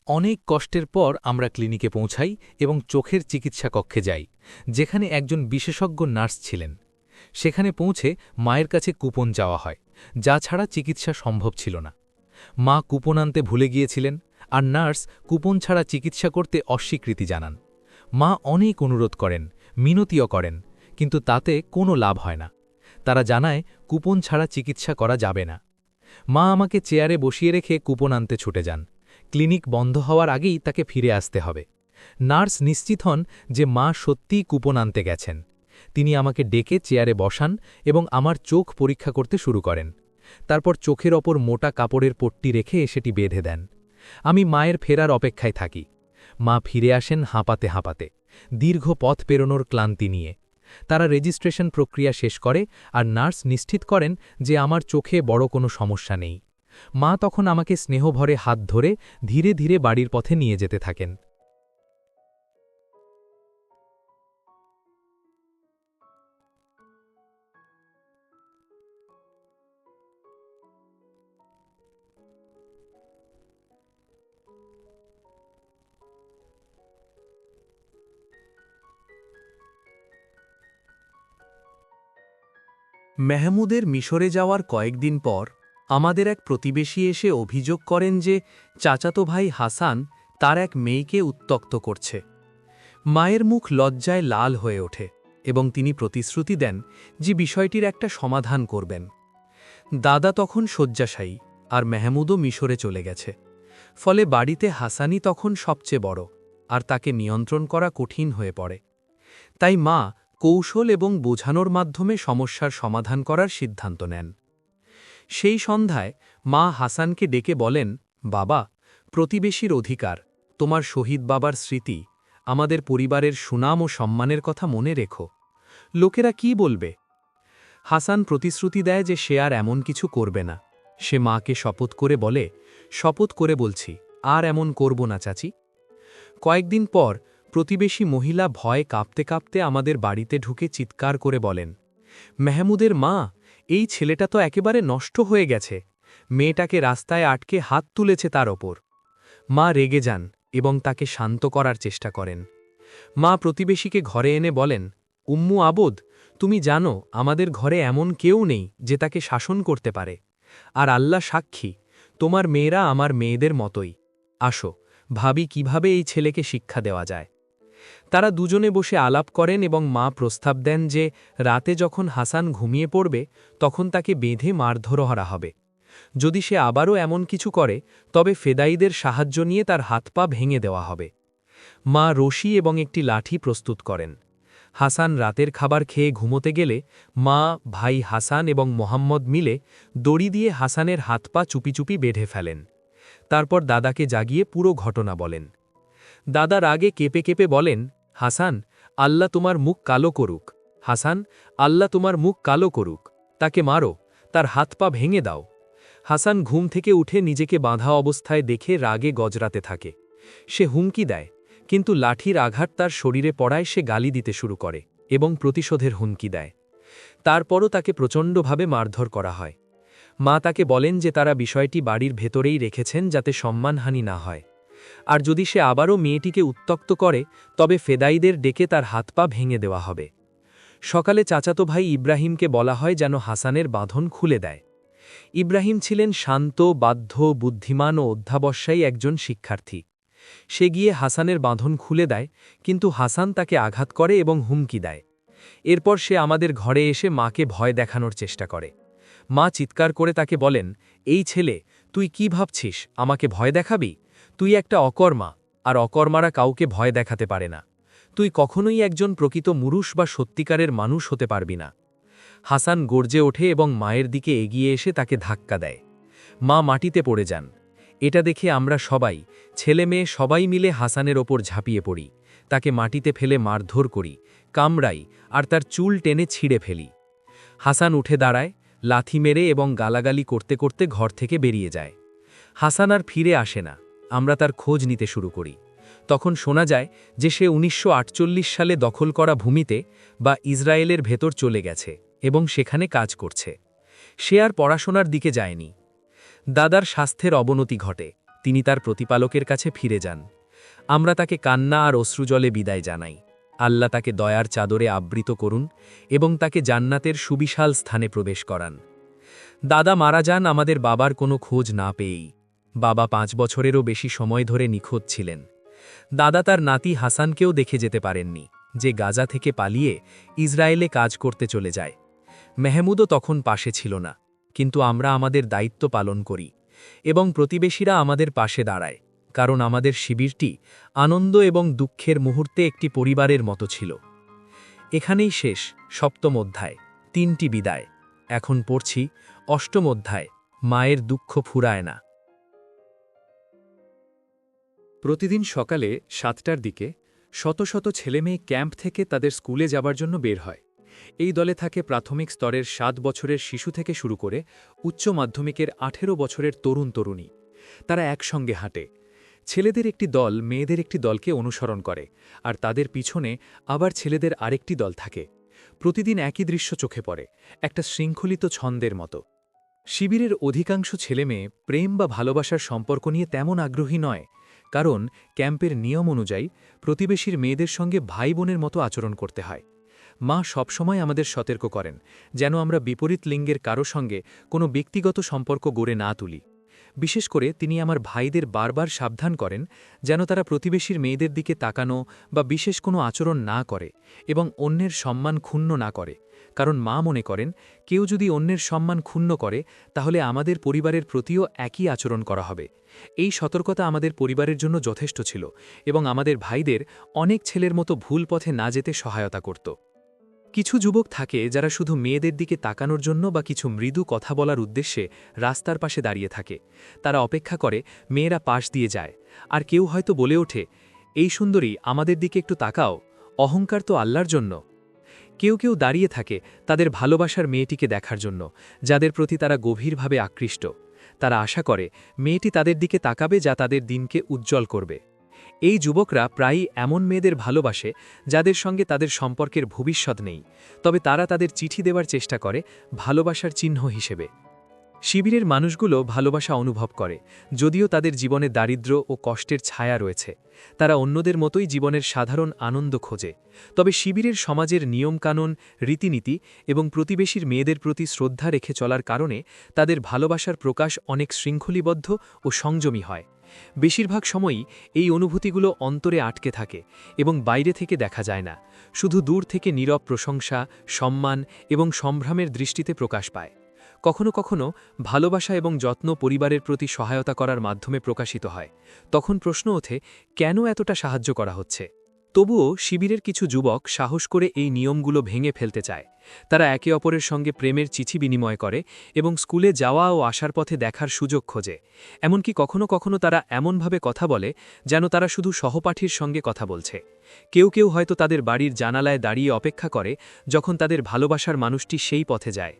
অনেক কষ্টের পর আমরা ক্লিনিকে পৌঁছাই এবং চোখের চিকিৎসা কক্ষে যাই, যেখানে একজন বিশেষজ্ঞ নার্স ছিলেন। সেখানে পৌঁছে মায়ের কাছে কুপন চাওয়া হয়, যা ছাড়া চিকিৎসা সম্ভব ছিল না। মা কুপন আনতে ভুলে গিয়েছিলেন, আর নার্স কুপন ছাড়া চিকিৎসা করতে অস্বীকৃতি জানান। মা অনেক অনুরোধ করেন, মিনতিও করেন, কিন্তু তাতে কোনো লাভ হয় না। তারা জানায় কুপন ছাড়া চিকিৎসা করা যাবে না। মা আমাকে চেয়ারে বসিয়ে রেখে কুপন আনতে ছুটে যান। ক্লিনিক বন্ধ হওয়ার আগেই তাকে ফিরে আসতে হবে। নার্স নিশ্চিত হন যে মা সত্যিই কুপন আনতে গেছেন। তিনি আমাকে ডেকে চেয়ারে বসান এবং আমার চোখ পরীক্ষা করতে শুরু করেন। তারপর চোখের ওপর মোটা কাপড়ের পট্টি রেখে সেটি বেঁধে দেন। আমি মায়ের ফেরার অপেক্ষায় থাকি। মা ফিরে আসেন হাঁপাতে হাঁপাতে, দীর্ঘ পথ পেরোনোর ক্লান্তি নিয়ে। তারা রেজিস্ট্রেশন প্রক্রিয়া শেষ করে আর নার্স নিশ্চিত করেন যে আমার চোখে বড় কোনো সমস্যা নেই। মা তখন আমাকে স্নেহভরে হাত ধরে ধীরে ধীরে বাড়ির পথে নিয়ে যেতে থাকেন। মেহমুদের মিশরে যাওয়ার কয়েকদিন পর আমাদের এক প্রতিবেশী এসে অভিযোগ করেন যে চাচাতো ভাই হাসান তার এক মেয়েকে উত্ত্যক্ত করছে। মায়ের মুখ লজ্জায় লাল হয়ে ওঠে এবং তিনি প্রতিশ্রুতি দেন যে বিষয়টির একটা সমাধান করবেন। দাদা তখন শয্যাশায়ী, আর মেহমুদও মিশরে চলে গেছে। ফলে বাড়িতে হাসানই তখন সবচেয়ে বড়, আর তাকে নিয়ন্ত্রণ করা কঠিন হয়ে পড়ে। তাই মা কৌশল এবং বোঝানোর মাধ্যমে সমস্যার সমাধান করার সিদ্ধান্ত নেন। সেই সন্ধ্যায় মা হাসানকে ডেকে বলেন, বাবা, প্রতিবেশীর অধিকার, তোমার শহীদ বাবার স্মৃতি, আমাদের পরিবারের সুনাম ও সম্মানের কথা মনে রেখো। লোকেরা কি বলবে? হাসান প্রতিশ্রুতি দেয় যে সে আর এমন কিছু করবে না। সে মাকে শপথ করে বলে, শপথ করে বলছি, আর এমন করব না চাচি। কয়েকদিন পর প্রতিবেশী মহিলা ভয়ে কাঁপতে কাঁপতে আমাদের বাড়িতে ঢুকে চিৎকার করে বলেন, মেহমুদের মা, এই ছেলেটা তো একেবারে নষ্ট হয়ে গেছে। মেয়েটাকে রাস্তায় আটকে হাত তুলেছে তার ওপর। মা রেগে যান এবং তাকে শান্ত করার চেষ্টা করেন। মা প্রতিবেশীকে ঘরে এনে বলেন, উম্মু আবদ, তুমি জানো আমাদের ঘরে এমন কেউ নেই যে তাকে শাসন করতে পারে। আর আল্লাহ সাক্ষী, তোমার মেয়েরা আমার মেয়েদের মতোই। আসো, ভাবি কিভাবে এই ছেলেকে শিক্ষা দেওয়া যায়। তারা দুজনে বসে আলাপ করেন এবং মা প্রস্তাব দেন যে রাতে যখন হাসান ঘুমিয়ে পড়বে তখন তাকে বেঁধে মারধর করা হবে। যদি সে আবারও এমন কিছু করে তবে ফেদাইদের সাহায্য নিয়ে তার হাত পা ভেঙে দেওয়া হবে। মা রশি এবং একটি লাঠি প্রস্তুত করেন। হাসান রাতের খাবার খেয়ে ঘুমোতে গেলে মা, ভাই হাসান এবং মোহাম্মদ মিলে দড়ি দিয়ে হাসানের হাত পা চুপি চুপি বেঁধে ফেলেন। তারপর দাদাকে জাগিয়ে পুরো ঘটনা বলেন। দাদা রাগে কেঁপে কেঁপে বলেন, হাসান, আল্লাহ তোমার মুখ কালো করুক। হাসান, আল্লাহ তোমার মুখ কালো করুক। তাকে মারো, তার হাত পা ভেঙে দাও। হাসান ঘুম থেকে উঠে নিজেকে বাঁধা অবস্থায় দেখে রাগে গজরাতে থাকে। সে হুমকি দেয়, কিন্তু লাঠির আঘাত তার শরীরে পড়ায় সে গালি দিতে শুরু করে এবং প্রতিশোধের হুমকি দেয়। তারপরও তাকে প্রচণ্ডভাবে মারধর করা হয়। মা তাকে বলেন যে তারা বিষয়টি বাড়ির ভেতরেই রেখেছেন যাতে সম্মানহানি না হয়। আর যদি সে আবারও মেয়েটিকে উত্ত্যক্ত করে তবে ফেদাইদের ডেকে তার হাত পা ভেঙে দেওয়া হবে। সকালে চাচাতো ভাই ইব্রাহিমকে বলা হয় যেন হাসানের বাঁধন খুলে দেয়। ইব্রাহিম ছিলেন শান্ত, বাধ্য, বুদ্ধিমান ও অধ্যাবসায়ী একজন শিক্ষার্থী। সে গিয়ে হাসানের বাঁধন খুলে দেয়, কিন্তু হাসান তাকে আঘাত করে এবং হুমকি দেয়। এরপর সে আমাদের ঘরে এসে মাকে ভয় দেখানোর চেষ্টা করে। মা চিৎকার করে তাকে বলেন, এই ছেলে, তুই কি ভাবছিস আমাকে ভয় দেখাবি? তুই একটা অকর্মা, আর অকর্মারা কাউকে ভয় দেখাতে পারে না। তুই কখনোই একজন প্রকৃত মুরুষ বা সত্যিকারের মানুষ হতে পারবি না। হাসান গর্জে ওঠে এবং মায়ের দিকে এগিয়ে এসে তাকে ধাক্কা দেয়। মা মাটিতে পড়ে যান। এটা দেখে আমরা সবাই, ছেলে মেয়ে সবাই মিলে হাসানের ওপর ঝাঁপিয়ে পড়ি, তাকে মাটিতে ফেলে মারধর করি, কামড়াই আর তার চুল টেনে ছিঁড়ে ফেলি। হাসান উঠে দাঁড়ায়, লাথি মেরে এবং গালাগালি করতে করতে ঘর থেকে বেরিয়ে যায়। হাসান আর ফিরে আসে না। আমরা তার খোঁজ নিতে শুরু করি। তখন শোনা যায় যে সে ১৯৪৮ সালে দখল করা ভূমিতে বা ইসরায়েলের ভেতর চলে গেছে এবং সেখানে কাজ করছে। সে আর পড়াশোনার দিকে যায়নি। দাদার স্বাস্থ্যের অবনতি ঘটে, তিনি তার প্রতিপালকের কাছে ফিরে যান। আমরা তাকে কান্না আর অশ্রুজলে বিদায় জানাই। আল্লাহ তাকে দয়ার চাদরে আবৃত করুন এবং তাকে জান্নাতের সুবিশাল স্থানে প্রবেশ করান। দাদা মারা যান আমাদের বাবার কোনো খোঁজ না পেয়েই। বাবা ৫ বছরেরও বেশি সময় ধরে নিখোঁজ ছিলেন। দাদা তার নাতি হাসানকেও দেখে যেতে পারেননি, যে গাজা থেকে পালিয়ে ইসরায়েলে কাজ করতে চলে যায়। মেহমুদও তখন পাশে ছিল না, কিন্তু আমরা আমাদের দায়িত্ব পালন করি এবং প্রতিবেশীরা আমাদের পাশে দাঁড়ায়, কারণ আমাদের শিবিরটি আনন্দ এবং দুঃখের মুহূর্তে একটি পরিবারের মতো ছিল। এখানেই শেষ ৭ম অধ্যায়, ৩টি বিদায়। এখন পড়ছি ৮ম অধ্যায়, মায়ের দুঃখ ফুরায় না। প্রতিদিন সকালে ৭টার দিকে শত শত ছেলেমেয়ে ক্যাম্প থেকে তাদের স্কুলে যাবার জন্য বের হয়। এই দলে থাকে প্রাথমিক স্তরের ৭ বছরের শিশু থেকে শুরু করে উচ্চ মাধ্যমিকের ১৮ বছরের তরুণ তরুণী। তারা একসঙ্গে হাঁটে। ছেলেদের একটি দল মেয়েদের একটি দলকে অনুসরণ করে, আর তাদের পিছনে আবার ছেলেদের আরেকটি দল থাকে। প্রতিদিন একই দৃশ্য চোখে পড়ে, একটা শৃঙ্খলিত ছন্দের মতো। শিবিরের অধিকাংশ ছেলেমেয়ে প্রেম বা ভালোবাসার সম্পর্ক নিয়ে তেমন আগ্রহী নয়, কারণ ক্যাম্পের নিয়ম অনুযায়ী প্রতিবেশীর মেয়েদের সঙ্গে ভাই বোনের মতো আচরণ করতে হয়। মা সবসময় আমাদের সতর্ক করেন যেন আমরা বিপরীত লিঙ্গের কারো সঙ্গে কোনো ব্যক্তিগত সম্পর্ক গড়ে না তুলি। বিশেষ করে তিনি আমার ভাইদের বারবার সাবধান করেন যেন তারা প্রতিবেশীর মেয়েদের দিকে তাকানো বা বিশেষ কোনো আচরণ না করে এবং অন্যের সম্মান ক্ষুণ্ণ না করে, কারণ মা মনে করেন কেউ যদি অন্যের সম্মান ক্ষুণ্ণ করে তাহলে আমাদের পরিবারের প্রতিও একই আচরণ করা হবে। এই সতর্কতা আমাদের পরিবারের জন্য যথেষ্ট ছিল এবং আমাদের ভাইদের অনেক ছেলের মতো ভুল পথে না যেতে সহায়তা করত। কিছু যুবক থাকে যারা শুধু মেয়েদের দিকে তাকানোর জন্য বা কিছু মৃদু কথা বলার উদ্দেশ্যে রাস্তার পাশে দাঁড়িয়ে থাকে। তারা অপেক্ষা করে মেয়েরা পাশ দিয়ে যায়, আর কেউ হয়তো বলে ওঠে, এই সুন্দরী, আমাদের দিকে একটু তাকাও, অহংকার তো আল্লাহর জন্য। কেউ কেউ দাঁড়িয়ে থাকে তাদের ভালোবাসার মেয়েটিকে দেখার জন্য, যাদের প্রতি তারা গভীরভাবে আকৃষ্ট। তারা আশা করে মেয়েটি তাদের দিকে তাকাবে, যা তাদের দিনকে উজ্জ্বল করবে। এই যুবকরা প্রায়ই এমন মেয়েদের ভালোবাসে যাদের সঙ্গে তাদের সম্পর্কের ভবিষ্যৎ নেই, তবে তারা তাদের চিঠি দেওয়ার চেষ্টা করে ভালোবাসার চিহ্ন হিসেবে। শিবিরের মানুষগুলো ভালোবাসা অনুভব করে, যদিও তাদের জীবনে দারিদ্র্য ও কষ্টের ছায়া রয়েছে। তারা অন্যদের মতোই জীবনের সাধারণ আনন্দ খোঁজে, তবে শিবিরের সমাজের নিয়মকানুন, রীতিনীতি এবং প্রতিবেশীর মেয়েদের প্রতি শ্রদ্ধা রেখে চলার কারণে তাদের ভালোবাসার প্রকাশ অনেক শৃঙ্খলিবদ্ধ ও সংযমী হয়। বেশিরভাগ সময়ই এই অনুভূতিগুলো অন্তরে আটকে থাকে এবং বাইরে থেকে দেখা যায় না, শুধু দূর থেকে নীরব প্রশংসা, সম্মান এবং সম্ভ্রমের দৃষ্টিতে প্রকাশ পায়। কখনো কখনো ভালোবাসা এবং যত্ন পরিবারের প্রতি সহায়তা করার মাধ্যমে প্রকাশিত হয়। তখন প্রশ্ন ওঠে, কেন এতটা সাহায্য করা হচ্ছে? তবুও শিবিরের কিছু যুবক সাহস করে এই নিয়মগুলো ভেঙে ফেলতে চায়। তারা একে অপরের সঙ্গে প্রেমের চিঠি বিনিময় করে এবং স্কুলে যাওয়া ও আসার পথে দেখার সুযোগ খোঁজে। এমনকি কখনো কখনো তারা এমনভাবে কথা বলে যেন তারা শুধু সহপাঠীর সঙ্গে কথা বলছে। কেউ কেউ হয়তো তাদের বাড়ির জানালায় দাঁড়িয়ে অপেক্ষা করে যখন তাদের ভালোবাসার মানুষটি সেই পথে যায়।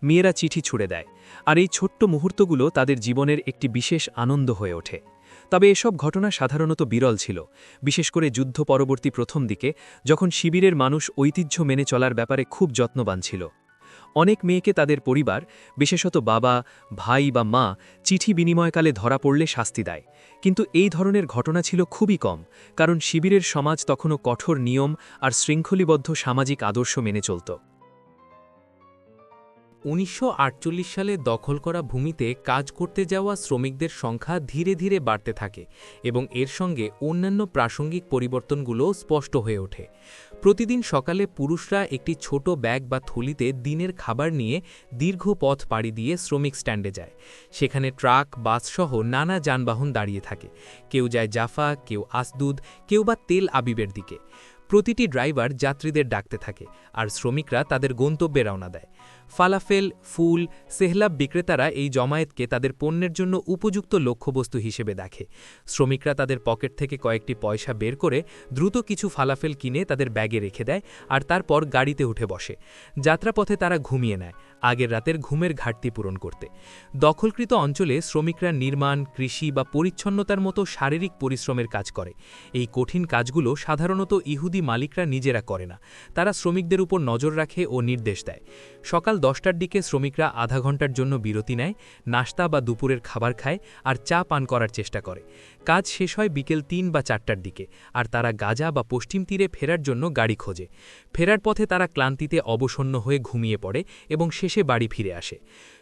মেয়েরা চিঠি ছুড়ে দেয়, আর এই ছোট্ট মুহূর্তগুলো তাদের জীবনের একটি বিশেষ আনন্দ হয়ে ওঠে। তবে এসব ঘটনা সাধারণত বিরল ছিল, বিশেষ করে যুদ্ধ পরবর্তী প্রথম দিকে, যখন শিবিরের মানুষ ঐতিহ্য মেনে চলার ব্যাপারে খুব যত্নবান ছিল। অনেক মেয়েকে তাদের পরিবার, বিশেষত বাবা, ভাই বা মা, চিঠি বিনিময়কালে ধরা পড়লে শাস্তি দেয়, কিন্তু এই ধরনের ঘটনা ছিল খুবই কম, কারণ শিবিরের সমাজ তখনও কঠোর নিয়ম আর শৃঙ্খলিবদ্ধ সামাজিক আদর্শ মেনে চলত। ১৯৪৮ সালে দখল করা ভূমিতে কাজ করতে যাওয়া শ্রমিকদের সংখ্যা ধীরে ধীরে বাড়তে থাকে এবং এর সঙ্গে অন্যান্য প্রাসঙ্গিক পরিবর্তনগুলোও স্পষ্ট হয়ে ওঠে। প্রতিদিন সকালে পুরুষরা একটি ছোট ব্যাগ বা থলিতে দিনের খাবার নিয়ে দীর্ঘ পথ পাড়ি দিয়ে শ্রমিক স্ট্যান্ডে যায়। সেখানে ট্রাক, বাসসহ নানা যানবাহন দাঁড়িয়ে থাকে। কেউ যায় জাফা, কেউ আসদুদ, কেউ বা তেল আবিবের দিকে। প্রতিটি ড্রাইভার যাত্রীদের ডাকতে থাকে, আর শ্রমিকরা তাদের গন্তব্যে রওনা দেয়। ফালাফেল, ফুল, সেহলাব বিক্রেতারা এই জমায়েতকে তাদের পণ্যের জন্য উপযুক্ত লক্ষ্যবস্তু হিসেবে দেখে। শ্রমিকরা তাদের পকেট থেকে কয়েকটি পয়সা বের করে দ্রুত কিছু ফালাফেল কিনে তাদের ব্যাগে রেখে দেয়, আর তারপর গাড়িতে উঠে বসে। যাত্রাপথে তারা ঘুমিয়ে নেয়, আগের রাতের ঘুমের ঘাটতি পূরণ করতে। দখলকৃত অঞ্চলে শ্রমিকরা নির্মাণ, কৃষি বা পরিচ্ছন্নতার মতো শারীরিক পরিশ্রমের কাজ করে। এই কঠিন কাজগুলো সাধারণত ইহুদি মালিকরা নিজেরা করে না, তারা শ্রমিকদের উপর নজর রাখে ও নির্দেশ দেয়। সকাল 10টার দিকে শ্রমিকরা আধা ঘন্টার জন্য বিরতি নেয়, নাস্তা বা দুপুরের খাবার খায় আর চা পান করার চেষ্টা করে। কাজ শেষ হয় বিকেল 3 বা 4টার দিকে, আর তারা গাজা বা পশ্চিম তীরে ফেরার জন্য গাড়ি খোঁজে। ফেরার পথে তারা ক্লান্তিতে অবসন্ন হয়ে ঘুমিয়ে পড়ে এবং শেষে বাড়ি ফিরে আসে।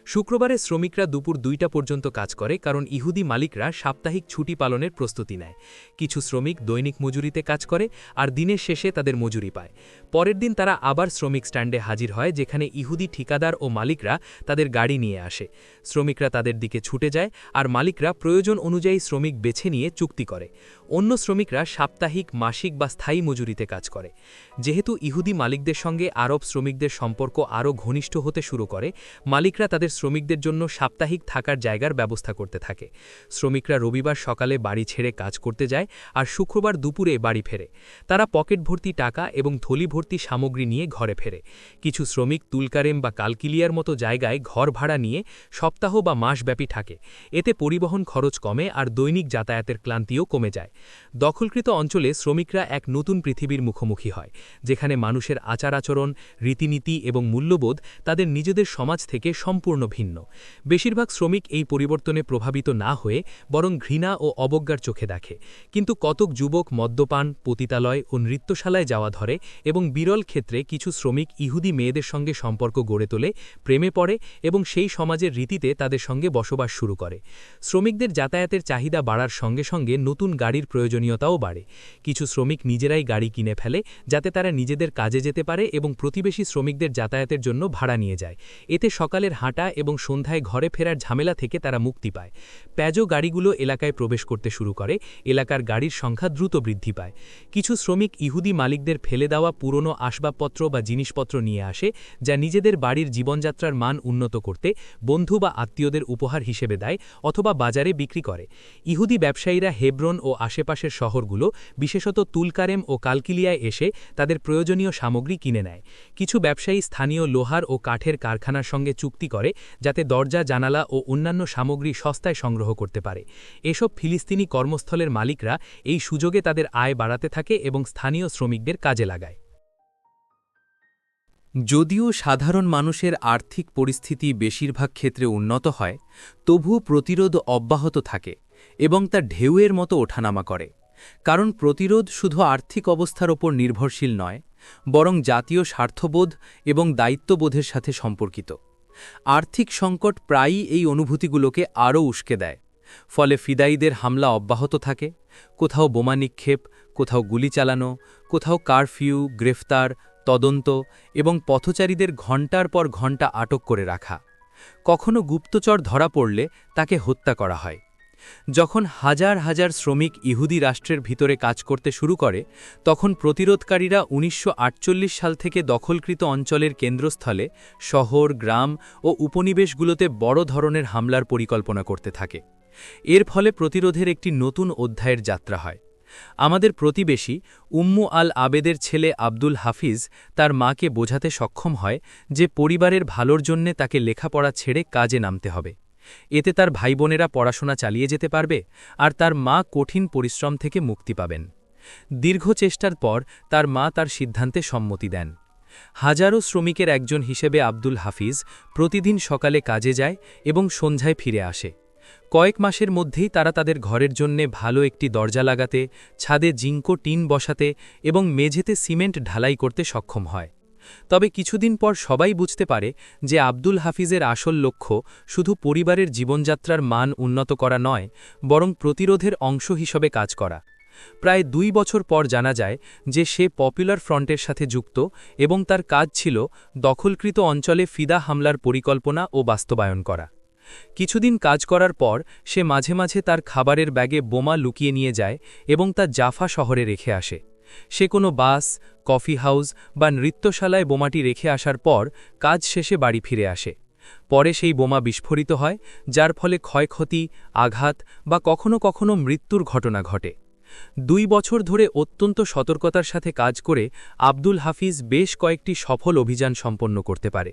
শুক্রবারে শ্রমিকরা দুপুর 2টা পর্যন্ত কাজ করে, কারণ ইহুদি মালিকরা সাপ্তাহিক ছুটি পালনের প্রস্তুতি নেয়। কিছু শ্রমিক দৈনিক মজুরিতে কাজ করে আর দিনের শেষে তাদের মজুরি পায়। পরের দিন তারা আবার শ্রমিক স্ট্যান্ডে হাজির হয়, যেখানে ইহুদি ঠিকাদার ও মালিকরা তাদের গাড়ি নিয়ে আসে। শ্রমিকরা তাদের দিকে ছুটে যায়, আর মালিকরা প্রয়োজন অনুযায়ী শ্রমিক বেছে নিয়ে চুক্তি করে। অন্য শ্রমিকরা সাপ্তাহিক, মাসিক বা স্থায়ী মজুরিতে কাজ করে। যেহেতু ইহুদি মালিকদের সঙ্গে আরব শ্রমিকদের সম্পর্ক আরও ঘনিষ্ঠ হতে শুরু করে, মালিকরা তাদের শ্রমিকদের জন্য সাপ্তাহিক থাকার জায়গার ব্যবস্থা করতে থাকে। শ্রমিকরা রবিবার সকালে বাড়ি ছেড়ে কাজ করতে যায় আর শুক্রবার দুপুরে বাড়ি ফেরে। তারা পকেট ভর্তি টাকা এবং থলি ভর্তি সামগ্রী নিয়ে ঘরে ফেরে। কিছু শ্রমিক তুলকারেম বা কালকিলিয়ার মতো জায়গায় ঘর ভাড়া নিয়ে সপ্তাহ বা মাসব্যাপী থাকে। এতে পরিবহন খরচ কমে আর দৈনিক যাতায়াতের ক্লান্তিও কমে যায়। দখলকৃত অঞ্চলে শ্রমিকরা এক নতুন পৃথিবীর মুখোমুখি হয়, যেখানে মানুষের আচার-আচরণ, রীতিনীতি এবং মূল্যবোধ তাদের নিজেদের সমাজ থেকে সম্পূর্ণ ভিন্ন। বেশিরভাগ শ্রমিক এই পরিবর্তনে প্রভাবিত না হয়ে বরং ঘৃণা ও অবজ্ঞার চোখে দেখে। কিন্তু কতক যুবক মদ্যপান, পতিতালয় ও নৃত্যশালায় যাওয়া ধরে, এবং বিরল ক্ষেত্রে কিছু শ্রমিক ইহুদি মেয়েদের সঙ্গে সম্পর্ক গড়ে তোলে, প্রেমে পড়ে এবং সেই সমাজের রীতিতে তাদের সঙ্গে বসবাস শুরু করে। শ্রমিকদের যাতায়াতের চাহিদা বাড়ার সঙ্গে সঙ্গে নতুন গাড়ির প্রয়োজনীয়তাও বাড়ে। কিছু শ্রমিক নিজেরাই গাড়ি কিনে ফেলে, যাতে তারা নিজেদের কাজে যেতে পারে এবং প্রতিবেশী শ্রমিকদের যাতায়াতের জন্য ভাড়া নিয়ে যায়। এতে সকালের হাঁটা এবং সন্ধ্যায় ঘরে ফেরার ঝামেলা থেকে তারা মুক্তি পায়। প্যাজো গাড়িগুলো এলাকায় প্রবেশ করতে শুরু করে, এলাকার গাড়ির সংখ্যা দ্রুত বৃদ্ধি পায়। কিছু শ্রমিক ইহুদি মালিকদের ফেলে দেওয়া পুরনো আসবাবপত্র বা জিনিসপত্র নিয়ে আসে, যা নিজেদের বাড়ির জীবনযাত্রার মান উন্নত করতে বন্ধু বা আত্মীয়দের উপহার হিসেবে দেয় অথবা বাজারে বিক্রি করে। ইহুদি ব্যবসায়ীরা হেব্রন ও আশেপাশের শহরগুলো, বিশেষত তুলকারেম ও কালকিলিয়ায় এসে তাদের প্রয়োজনীয় সামগ্রী কিনে নেয়। কিছু ব্যবসায়ী স্থানীয় লোহার ও কাঠের কারখানার সঙ্গে চুক্তি করে, যাতে দরজা, জানালা ও অন্যান্য সামগ্রী সস্তায় সংগ্রহ করতে পারে। এসব ফিলিস্তিনি কর্মস্থলের মালিকরা এই সুযোগে তাদের আয় বাড়াতে থাকে এবং স্থানীয় শ্রমিকদের কাজে লাগায়। যদিও সাধারণ মানুষের আর্থিক পরিস্থিতি বেশিরভাগ ক্ষেত্রে উন্নত হয়, তবুও প্রতিরোধ অব্যাহত থাকে এবং তা ঢেউয়ের মতো ওঠানামা করে। কারণ প্রতিরোধ শুধু আর্থিক অবস্থার ওপর নির্ভরশীল নয়, বরং জাতীয় স্বার্থবোধ এবং দায়িত্ববোধের সাথে সম্পর্কিত। আর্থিক সংকট প্রায়ই এই অনুভূতিগুলোকে আরও উস্কে দেয়। ফলে ফিদায়ীদের হামলা অব্যাহত থাকে, কোথাও বোমা নিক্ষেপ, কোথাও গুলি চালানো, কোথাও কারফিউ, গ্রেফতার, তদন্ত এবং পথচারীদের ঘণ্টার পর ঘণ্টা আটক করে রাখা। কখনো গুপ্তচর ধরা পড়লে তাকে হত্যা করা হয়। যখন হাজার হাজার শ্রমিক ইহুদি রাষ্ট্রের ভিতরে কাজ করতে শুরু করে, তখন প্রতিরোধকারীরা ১৯৪৮ সাল থেকে দখলকৃত অঞ্চলের কেন্দ্রস্থলে শহর, গ্রাম ও উপনিবেশগুলোতে বড় ধরনের হামলার পরিকল্পনা করতে থাকে। এর ফলে প্রতিরোধের একটি নতুন অধ্যায়ের যাত্রা হয়। আমাদের প্রতিবেশী উম্মু আল আবেদের ছেলে আব্দুল হাফিজ তার মাকে বোঝাতে সক্ষম হয় যে পরিবারের ভালোর জন্যে তাকে লেখাপড়া ছেড়ে কাজে নামতে হবে। এতে তার ভাইবোনেরা পড়াশোনা চালিয়ে যেতে পারবে আর তার মা কঠিন পরিশ্রম থেকে মুক্তি পাবেন। দীর্ঘ চেষ্টার পর তার মা তার সিদ্ধান্তে সম্মতি দেন। হাজারো শ্রমিকের একজন হিসেবে আব্দুল হাফিজ প্রতিদিন সকালে কাজে যায় এবং সন্ধ্যায় ফিরে আসে। কয়েক মাসের মধ্যেই তারা তাদের ঘরের জন্যে ভালো একটি দরজা লাগাতে, ছাদে জিঙ্কো টিন বসাতে এবং মেঝেতে সিমেন্ট ঢালাই করতে সক্ষম হয়। তবে কিছুদিন পর সবাই বুঝতে পারে যে আব্দুল হাফিজের আসল লক্ষ্য শুধু পরিবারের জীবনযাত্রার মান উন্নত করা নয়, বরং প্রতিরোধের অংশ হিসেবে কাজ করা। প্রায় 2 বছর পর জানা যায় যে সে পপুলার ফ্রন্টের সাথে যুক্ত এবং তার কাজ ছিল দখলকৃত অঞ্চলে ফিদা হামলার পরিকল্পনা ও বাস্তবায়ন করা। কিছুদিন কাজ করার পর সে মাঝে মাঝে তার খাবারের ব্যাগে বোমা লুকিয়ে নিয়ে যায় এবং তা জাফা শহরে রেখে আসে। সে কোনো বাস, কফি হাউস বা নৃত্যশালায় বোমাটি রেখে আসার পর কাজ শেষে বাড়ি ফিরে আসে। পরে সেই বোমা বিস্ফোরিত হয়, যার ফলে ক্ষয়ক্ষতি, আঘাত বা কখনো কখনো মৃত্যুর ঘটনা ঘটে। 2 বছর ধরে অত্যন্ত সতর্কতার সাথে কাজ করে আব্দুল হাফিজ বেশ কয়েকটি সফল অভিযান সম্পন্ন করতে পারে,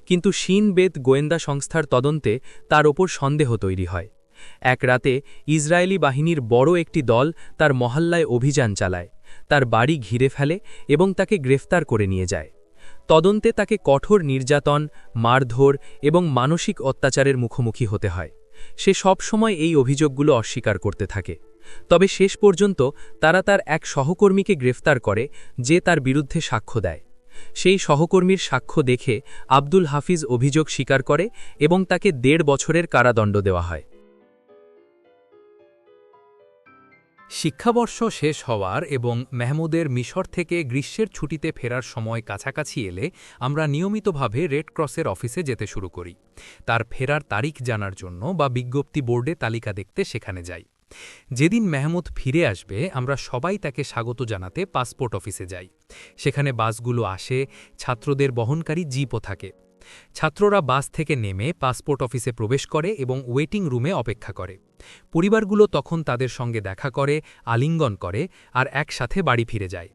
কিন্তু শিন বেত গোয়েন্দা সংস্থার তদন্তে তার ওপর সন্দেহ তৈরি হয়। এক রাতে ইসরায়েলি বাহিনীর বড় একটি দল তার মহল্লায় অভিযান চালায়, তার বাড়ি ঘিরে ফেলে এবং তাকে গ্রেফতার করে নিয়ে যায়। তদন্তে তাকে কঠোর নির্যাতন, মারধর এবং মানসিক অত্যাচারের মুখোমুখি হতে হয়। সে সবসময় এই অভিযোগগুলো অস্বীকার করতে থাকে। তবে শেষ পর্যন্ত তারা তার এক সহকর্মীকে গ্রেফতার করে, যে তার বিরুদ্ধে সাক্ষ্য দেয়। সেই সহকর্মীর সাক্ষ্য দেখে আব্দুল হাফিজ অভিযোগ স্বীকার করে এবং তাকে 1.5 বছরের কারাদণ্ড দেওয়া হয়। শিক্ষাবর্ষ শেষ হওয়ার এবং মেহমুদের মিশর থেকে গ্রীষ্মের ছুটিতে ফেরার সময় কাছাকাছি এলে আমরা নিয়মিতভাবে রেড ক্রসের অফিসে যেতে শুরু করি। তার ফেরার তারিখ জানার জন্য বা বিজ্ঞপ্তি বোর্ডে তালিকা দেখতে সেখানে যাই। যেদিন মেহমুদ ফিরে আসবে আমরা সবাই তাকে স্বাগত জানাতে পাসপোর্ট অফিসে যাই। সেখানে বাসগুলো আসে, ছাত্রদের বহনকারী জিপও থাকে। ছাত্ররা বাস থেকে নেমে পাসপোর্ট অফিসে প্রবেশ করে এবং ওয়েটিং রুমে অপেক্ষা করে। পরিবারগুলো তখন তাদের সঙ্গে দেখা করে, আলিঙ্গন করে আর একসাথে বাড়ি ফিরে যায়।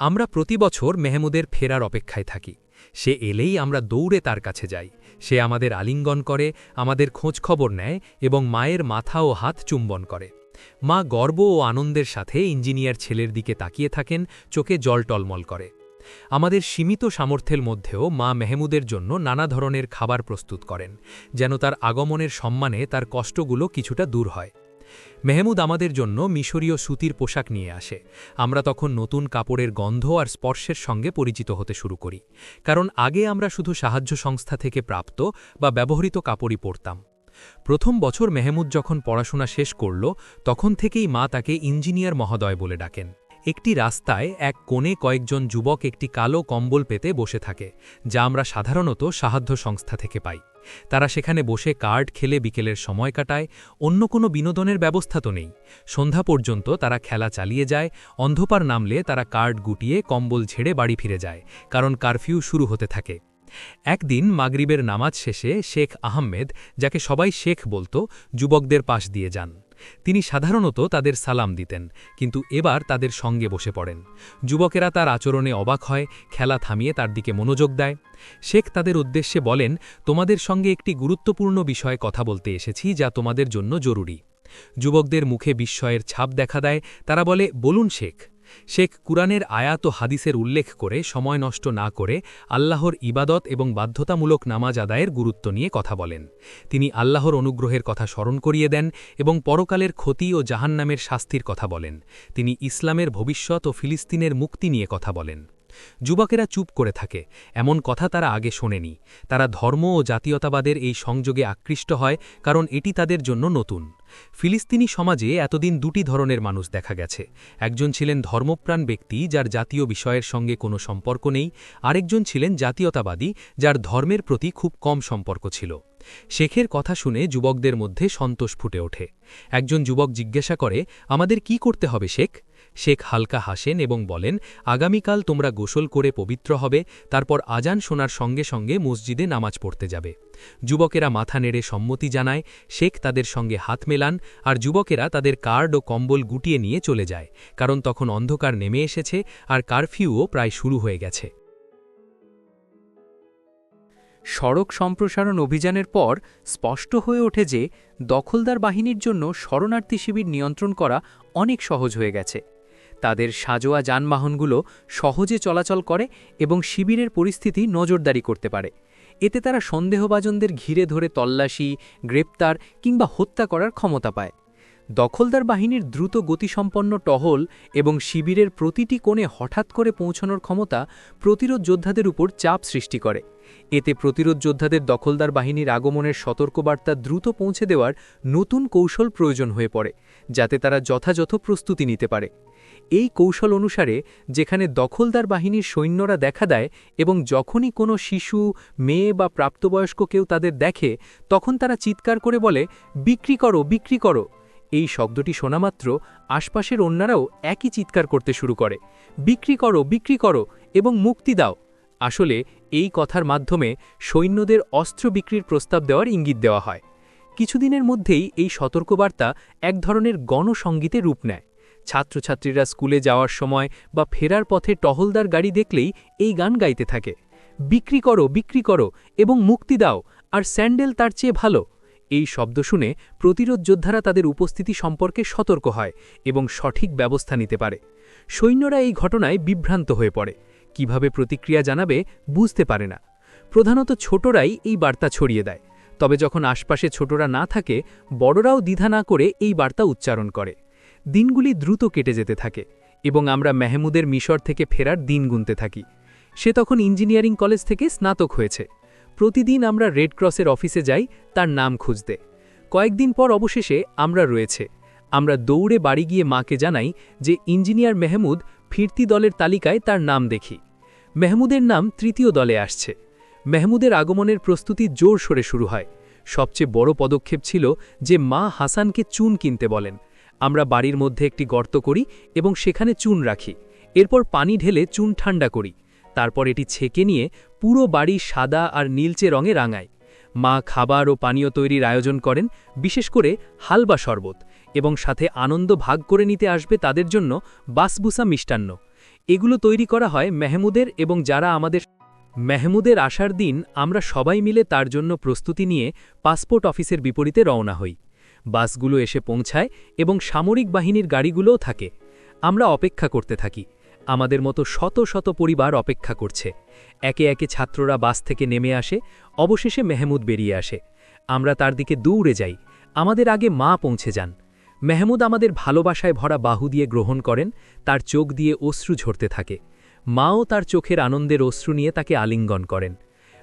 আমরা প্রতি বছর মেহমুদের ফেরার অপেক্ষায় থাকি। সে এলেই আমরা দৌড়ে তার কাছে যাই। সে আমাদের আলিঙ্গন করে, আমাদের খোঁজখবর নেয় এবং মায়ের মাথা ও হাত চুম্বন করে। মা গর্ব ও আনন্দের সাথে ইঞ্জিনিয়ার ছেলের দিকে তাকিয়ে থাকেন, চোখে জল টলমল করে। আমাদের সীমিত সামর্থ্যের মধ্যেও মা মেহমুদের জন্য নানা ধরনের খাবার প্রস্তুত করেন, যেন তার আগমনের সম্মানে তার কষ্টগুলো কিছুটা দূর হয়। মেহমুদ আমাদের জন্য মিশরীয় সুতির পোশাক নিয়ে আসে। আমরা তখন নতুন কাপড়ের গন্ধ আর স্পর্শের সঙ্গে পরিচিত হতে শুরু করি, কারণ আগে আমরা শুধু সাহায্য সংস্থা থেকে প্রাপ্ত বা ব্যবহৃত কাপড়ই পরতাম। প্রথম বছর মেহমুদ যখন পড়াশোনা শেষ করল, তখন থেকেই মা তাকে ইঞ্জিনিয়ার মহোদয় বলে ডাকেন। একটি রাস্তায় এক কোণে কয়েকজন যুবক একটি কালো কম্বল পেতে বসে থাকে, যা আমরা সাধারণত সাহায্য সংস্থা থেকে পাই। তারা সেখানে বসে কার্ড খেলে বিকেলের সময় কাটায়। অন্য কোনো বিনোদনের ব্যবস্থা তো নেই। সন্ধ্যা পর্যন্ত তারা খেলা চালিয়ে যায়। অন্ধকার নামলে তারা কার্ড গুটিয়ে কম্বল ঝেড়ে বাড়ি ফিরে যায়, কারণ কারফিউ শুরু হতে থাকে। একদিন মাগরিবের নামাজ শেষে শেখ আহমেদ, যাকে সবাই শেখ বলতো, যুবকদের পাশ দিয়ে যান। তিনি সাধারণত তাদের সালাম দিতেন, কিন্তু এবার তাদের সঙ্গে বসে পড়েন। যুবকেরা তার আচরণে অবাক হয়, খেলা থামিয়ে তার দিকে মনোযোগ দেয়। শেখ তাদের উদ্দেশ্যে বলেন, তোমাদের সঙ্গে একটি গুরুত্বপূর্ণ বিষয়ে কথা বলতে এসেছি, যা তোমাদের জন্য জরুরি। যুবকদের মুখে বিস্ময়ের ছাপ দেখা দেয়। তারা বলে, বলুন শেখ। শেখ কুরআনের আয়াত ও হাদিসের উল্লেখ করে সময় নষ্ট না করে আল্লাহর ইবাদত এবং বাধ্যতামূলক নামাজ আদায়ের গুরুত্ব নিয়ে কথা বলেন। তিনি আল্লাহর অনুগ্রহের কথা স্মরণ করিয়ে দেন এবং পরকালের ক্ষতি ও জাহান্নামের শাস্তির কথা বলেন। তিনি ইসলামের ভবিষ্যৎ ও ফিলিস্তিনের মুক্তি নিয়ে কথা বলেন। যুবকেরা চুপ করে থাকে। এমন কথা তারা আগে শোনেনি। তারা ধর্ম ও জাতীয়তাবাদের এই সংযোগে আকৃষ্ট হয়, কারণ এটি তাদের জন্য নতুন। ফিলিস্তিনি সমাজে এতদিন 2টি ধরনের মানুষ দেখা গেছে। একজন ছিলেন ধর্মপ্রাণ ব্যক্তি, যার জাতীয় বিষয়ের সঙ্গে কোনো সম্পর্ক নেই। আরেকজন ছিলেন জাতীয়তাবাদী, যার ধর্মের প্রতি খুব কম সম্পর্ক ছিল। শেখের কথা শুনে যুবকদের মধ্যে সন্তোষ ফুটে ওঠে। একজন যুবক জিজ্ঞাসা করে, আমাদের কি করতে হবে শেখ? শেখ হালকা হাসেন এবং বলেন, আগামীকাল তোমরা গোসল করে পবিত্র হবে, তারপর আজান শোনার সঙ্গে সঙ্গে মসজিদে নামাজ পড়তে যাবে। যুবকেরা মাথা নেড়ে সম্মতি জানায়। শেখ তাদের সঙ্গে হাত মেলান, আর যুবকেরা তাদের কার্ড ও কম্বল গুটিয়ে নিয়ে চলে যায়, কারণ তখন অন্ধকার নেমে এসেছে আর কারফিউও প্রায় শুরু হয়ে গেছে। সড়ক সম্প্রসারণ অভিযানের পর স্পষ্ট হয়ে ওঠে যে দখলদার বাহিনীর জন্য শরণার্থী শিবির নিয়ন্ত্রণ করা অনেক সহজ হয়ে গেছে। তাদের সাজোয়া যানবাহনগুলো সহজে চলাচল করে এবং শিবিরের পরিস্থিতি নজরদারি করতে পারে। এতে তারা সন্দেহভাজনদের ঘিরে ধরে তল্লাশি, গ্রেপ্তার কিংবা হত্যা করার ক্ষমতা পায়। দখলদার বাহিনীর দ্রুত গতিসম্পন্ন টহল এবং শিবিরের প্রতিটি কোণে হঠাৎ করে পৌঁছানোর ক্ষমতা প্রতিরোধ যোদ্ধাদের উপর চাপ সৃষ্টি করে। এতে প্রতিরোধ যোদ্ধাদের দখলদার বাহিনীর আগমনের সতর্কবার্তা দ্রুত পৌঁছে দেওয়ার নতুন কৌশল প্রয়োজন হয়ে পড়ে, যাতে তারা যথাযথ প্রস্তুতি নিতে পারে। এই কৌশল অনুসারে যেখানে দখলদার বাহিনীর সৈন্যরা দেখা দেয় এবং যখনই কোনো শিশু, মেয়ে বা প্রাপ্তবয়স্ক কেউ তাদের দেখে, তখন তারা চিৎকার করে বলে, বিক্রি করো, বিক্রি করো। এই শব্দটি শোনামাত্র আশপাশের অন্যরাও একই চিৎকার করতে শুরু করে, বিক্রি করো, বিক্রি করো এবং মুক্তি দাও। আসলে এই কথার মাধ্যমে সৈন্যদের অস্ত্র বিক্রির প্রস্তাব দেওয়ার ইঙ্গিত দেওয়া হয়। কিছুদিনের মধ্যেই এই সতর্কবার্তা এক ধরনের গণসঙ্গীতে রূপ নেয়। ছাত্রছাত্রীরা স্কুলে যাওয়ার সময় বা ফেরার পথে টহলদার গাড়ি দেখলেই এই গান গাইতে থাকে, বিক্রি করো, বিক্রি করো এবং মুক্তি দাও, আর স্যান্ডেল তার চেয়ে ভালো। এই শব্দ শুনে প্রতিরোধ যোদ্ধারা তাদের উপস্থিতি সম্পর্কে সতর্ক হয় এবং সঠিক ব্যবস্থা নিতে পারে। সৈন্যরা এই ঘটনায় বিভ্রান্ত হয়ে পড়ে, কিভাবে প্রতিক্রিয়া জানাবে বুঝতে পারে না। প্রধানত ছোটরাই এই বার্তা ছড়িয়ে দেয়, তবে যখন আশপাশে ছোটরা না থাকে, বড়রাও দ্বিধা না করে এই বার্তা উচ্চারণ করে। দিনগুলি দ্রুত কেটে যেতে থাকে এবং আমরা মেহমুদের মিশর থেকে ফেরার দিন গুনতে থাকি। সে তখন ইঞ্জিনিয়ারিং কলেজ থেকে স্নাতক হয়েছে। প্রতিদিন আমরা রেড ক্রসের অফিসে যাই তার নাম খুঁজতে। কয়েকদিন পর অবশেষে আমরা রয়েছে। আমরা দৌড়ে বাড়ি গিয়ে মাকে জানাই যে ইঞ্জিনিয়ার মেহমুদ ফিরতি দলের তালিকায় তার নাম দেখি। মেহমুদের নাম তৃতীয় দলে আসছে। মেহমুদের আগমনের প্রস্তুতি জোরসোরে শুরু হয়। সবচেয়ে বড় পদক্ষেপ ছিল যে মা হাসানকে চুন কিনতে বলেন। আমরা বাড়ির মধ্যে একটি গর্ত করি এবং সেখানে চুন রাখি। এরপর পানি ঢেলে চুন ঠান্ডা করি। তারপর এটি ছেঁকে নিয়ে পুরো বাড়ি সাদা আর নীলচে রঙে রাঙায়। মা খাবার ও পানীয় তৈরির আয়োজন করেন, বিশেষ করে হালবা শরবত, এবং সাথে আনন্দ ভাগ করে নিতে আসবে তাদের জন্য বাসবুসা মিষ্টান্ন। এগুলো তৈরি করা হয় মেহমুদের এবং যারা মেহমুদের আসার দিন আমরা সবাই মিলে তার জন্য প্রস্তুতি নিয়ে পাসপোর্ট অফিসের বিপরীতে রওনা হই। বাসগুলো এসে পৌঁছায় এবং সামরিক বাহিনীর গাড়িগুলোও থাকে। আমরা অপেক্ষা করতে থাকি। আমাদের মতো শত শত পরিবার অপেক্ষা করছে। একে একে ছাত্ররা বাস থেকে নেমে আসে। অবশেষে মেহমুদ বেরিয়ে আসে। আমরা তার দিকে দৌড়ে যাই। আমাদের আগে মা পৌঁছে যান। মেহমুদ আমাদের ভালোবাসায় ভরা বাহু দিয়ে গ্রহণ করেন। তার চোখ দিয়ে অশ্রু ঝরতে থাকে। মাও তার চোখের আনন্দের অশ্রু নিয়ে তাকে আলিঙ্গন করেন।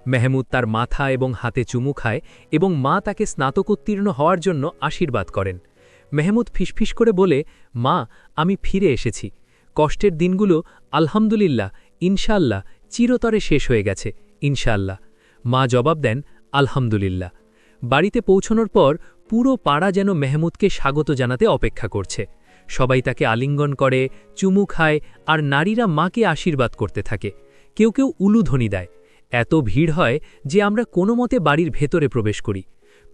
মেহমুদ তার মাথা এবং হাতে চুমু খায় এবং মা তাকে স্নাতকোত্তীর্ণ হওয়ার জন্য আশীর্বাদ করেন। মেহমুদ ফিসফিস করে বলে, মা, আমি ফিরে এসেছি। কষ্টের দিনগুলো আলহামদুলিল্লাহ, ইনশাআল্লাহ চিরতরে শেষ হয়ে গেছে, ইনশাআল্লাহ। মা জবাব দেন, আলহামদুলিল্লাহ। বাড়িতে পৌঁছানোর পর পুরো পাড়া যেন মেহমুদকে স্বাগত জানাতে অপেক্ষা করছে। সবাই তাকে আলিঙ্গন করে, চুমু খায়, আর নারীরা মাকে আশীর্বাদ করতে থাকে। কেউ কেউ উলুধ্বনি দেয়। এত ভিড় হয় যে আমরা কোনো মতে বাড়ির ভেতরে প্রবেশ করি।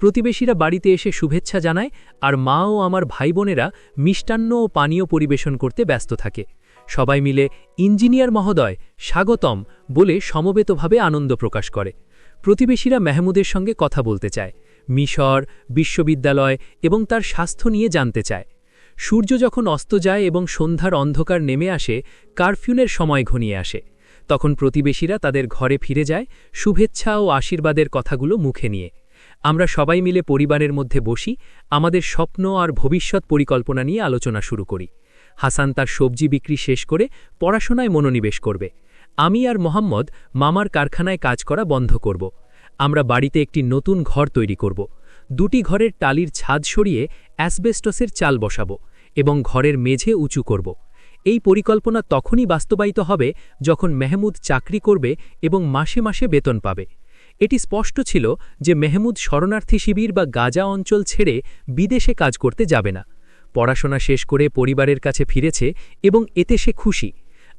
প্রতিবেশীরা বাড়িতে এসে শুভেচ্ছা জানায়, আর মা ও আমার ভাই বোনেরা মিষ্টান্ন ও পানীয় পরিবেশন করতে ব্যস্ত থাকে। সবাই মিলে ইঞ্জিনিয়ার মহোদয় স্বাগতম বলে সমবেতভাবে আনন্দ প্রকাশ করে। প্রতিবেশীরা মেহমুদের সঙ্গে কথা বলতে চায়, মিশর, বিশ্ববিদ্যালয় এবং তার স্বাস্থ্য নিয়ে জানতে চায়। সূর্য যখন অস্ত যায় এবং সন্ধ্যার অন্ধকার নেমে আসে, কারফিউনের সময় ঘনিয়ে আসে, তখন প্রতিবেশীরা তাদের ঘরে ফিরে যায় শুভেচ্ছা ও আশীর্বাদের কথাগুলো মুখে নিয়ে। আমরা সবাই মিলে পরিবারের মধ্যে বসি, আমাদের স্বপ্ন আর ভবিষ্যৎ পরিকল্পনা নিয়ে আলোচনা শুরু করি। হাসান তার সবজি বিক্রি শেষ করে পড়াশোনায় মনোনিবেশ করবে। আমি আর মোহাম্মদ মামার কারখানায় কাজ করা বন্ধ করব। আমরা বাড়িতে একটি নতুন ঘর তৈরি করব। 2টি ঘরের টালির ছাদ সরিয়ে অ্যাসবেস্টসের চাল বসাবো এবং ঘরের মেঝে উঁচু করব। এই পরিকল্পনা তখনই বাস্তবায়িত হবে যখন মেহমুদ চাকরি করবে এবং মাসে মাসে বেতন পাবে। এটি স্পষ্ট ছিল যে মেহমুদ শরণার্থী শিবির বা গাজা অঞ্চল ছেড়ে বিদেশে কাজ করতে যাবে না। পড়াশোনা শেষ করে পরিবারের কাছে ফিরেছে এবং এতে সে খুশি।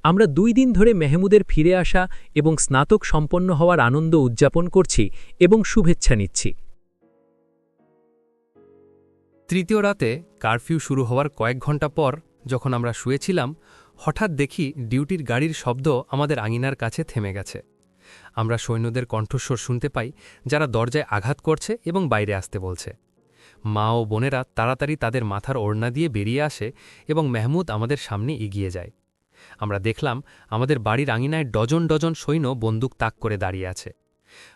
আমরা 2 দিন ধরে মেহমুদের ফিরে আসা এবং স্নাতক সম্পন্ন হওয়ার আনন্দ উদযাপন করছি এবং শুভেচ্ছা নিচ্ছি। তৃতীয় রাতে কারফিউ শুরু হওয়ার কয়েক ঘণ্টা পর যখন আমরা শুয়েছিলাম, হঠাৎ দেখি ডিউটির গাড়ির শব্দ আমাদের আঙিনার কাছে থেমে গেছে। আমরা সৈন্যদের কণ্ঠস্বর শুনতে পাই, যারা দরজায় আঘাত করছে এবং বাইরে আসতে বলছে। মা ও বোনেরা তাড়াতাড়ি তাদের মাথার ওড়না দিয়ে বেরিয়ে আসে এবং মেহমুদ আমাদের সামনে এগিয়ে যায়। আমরা দেখলাম আমাদের বাড়ির আঙিনায় ডজন ডজন সৈন্য বন্দুক তাক করে দাঁড়িয়ে আছে।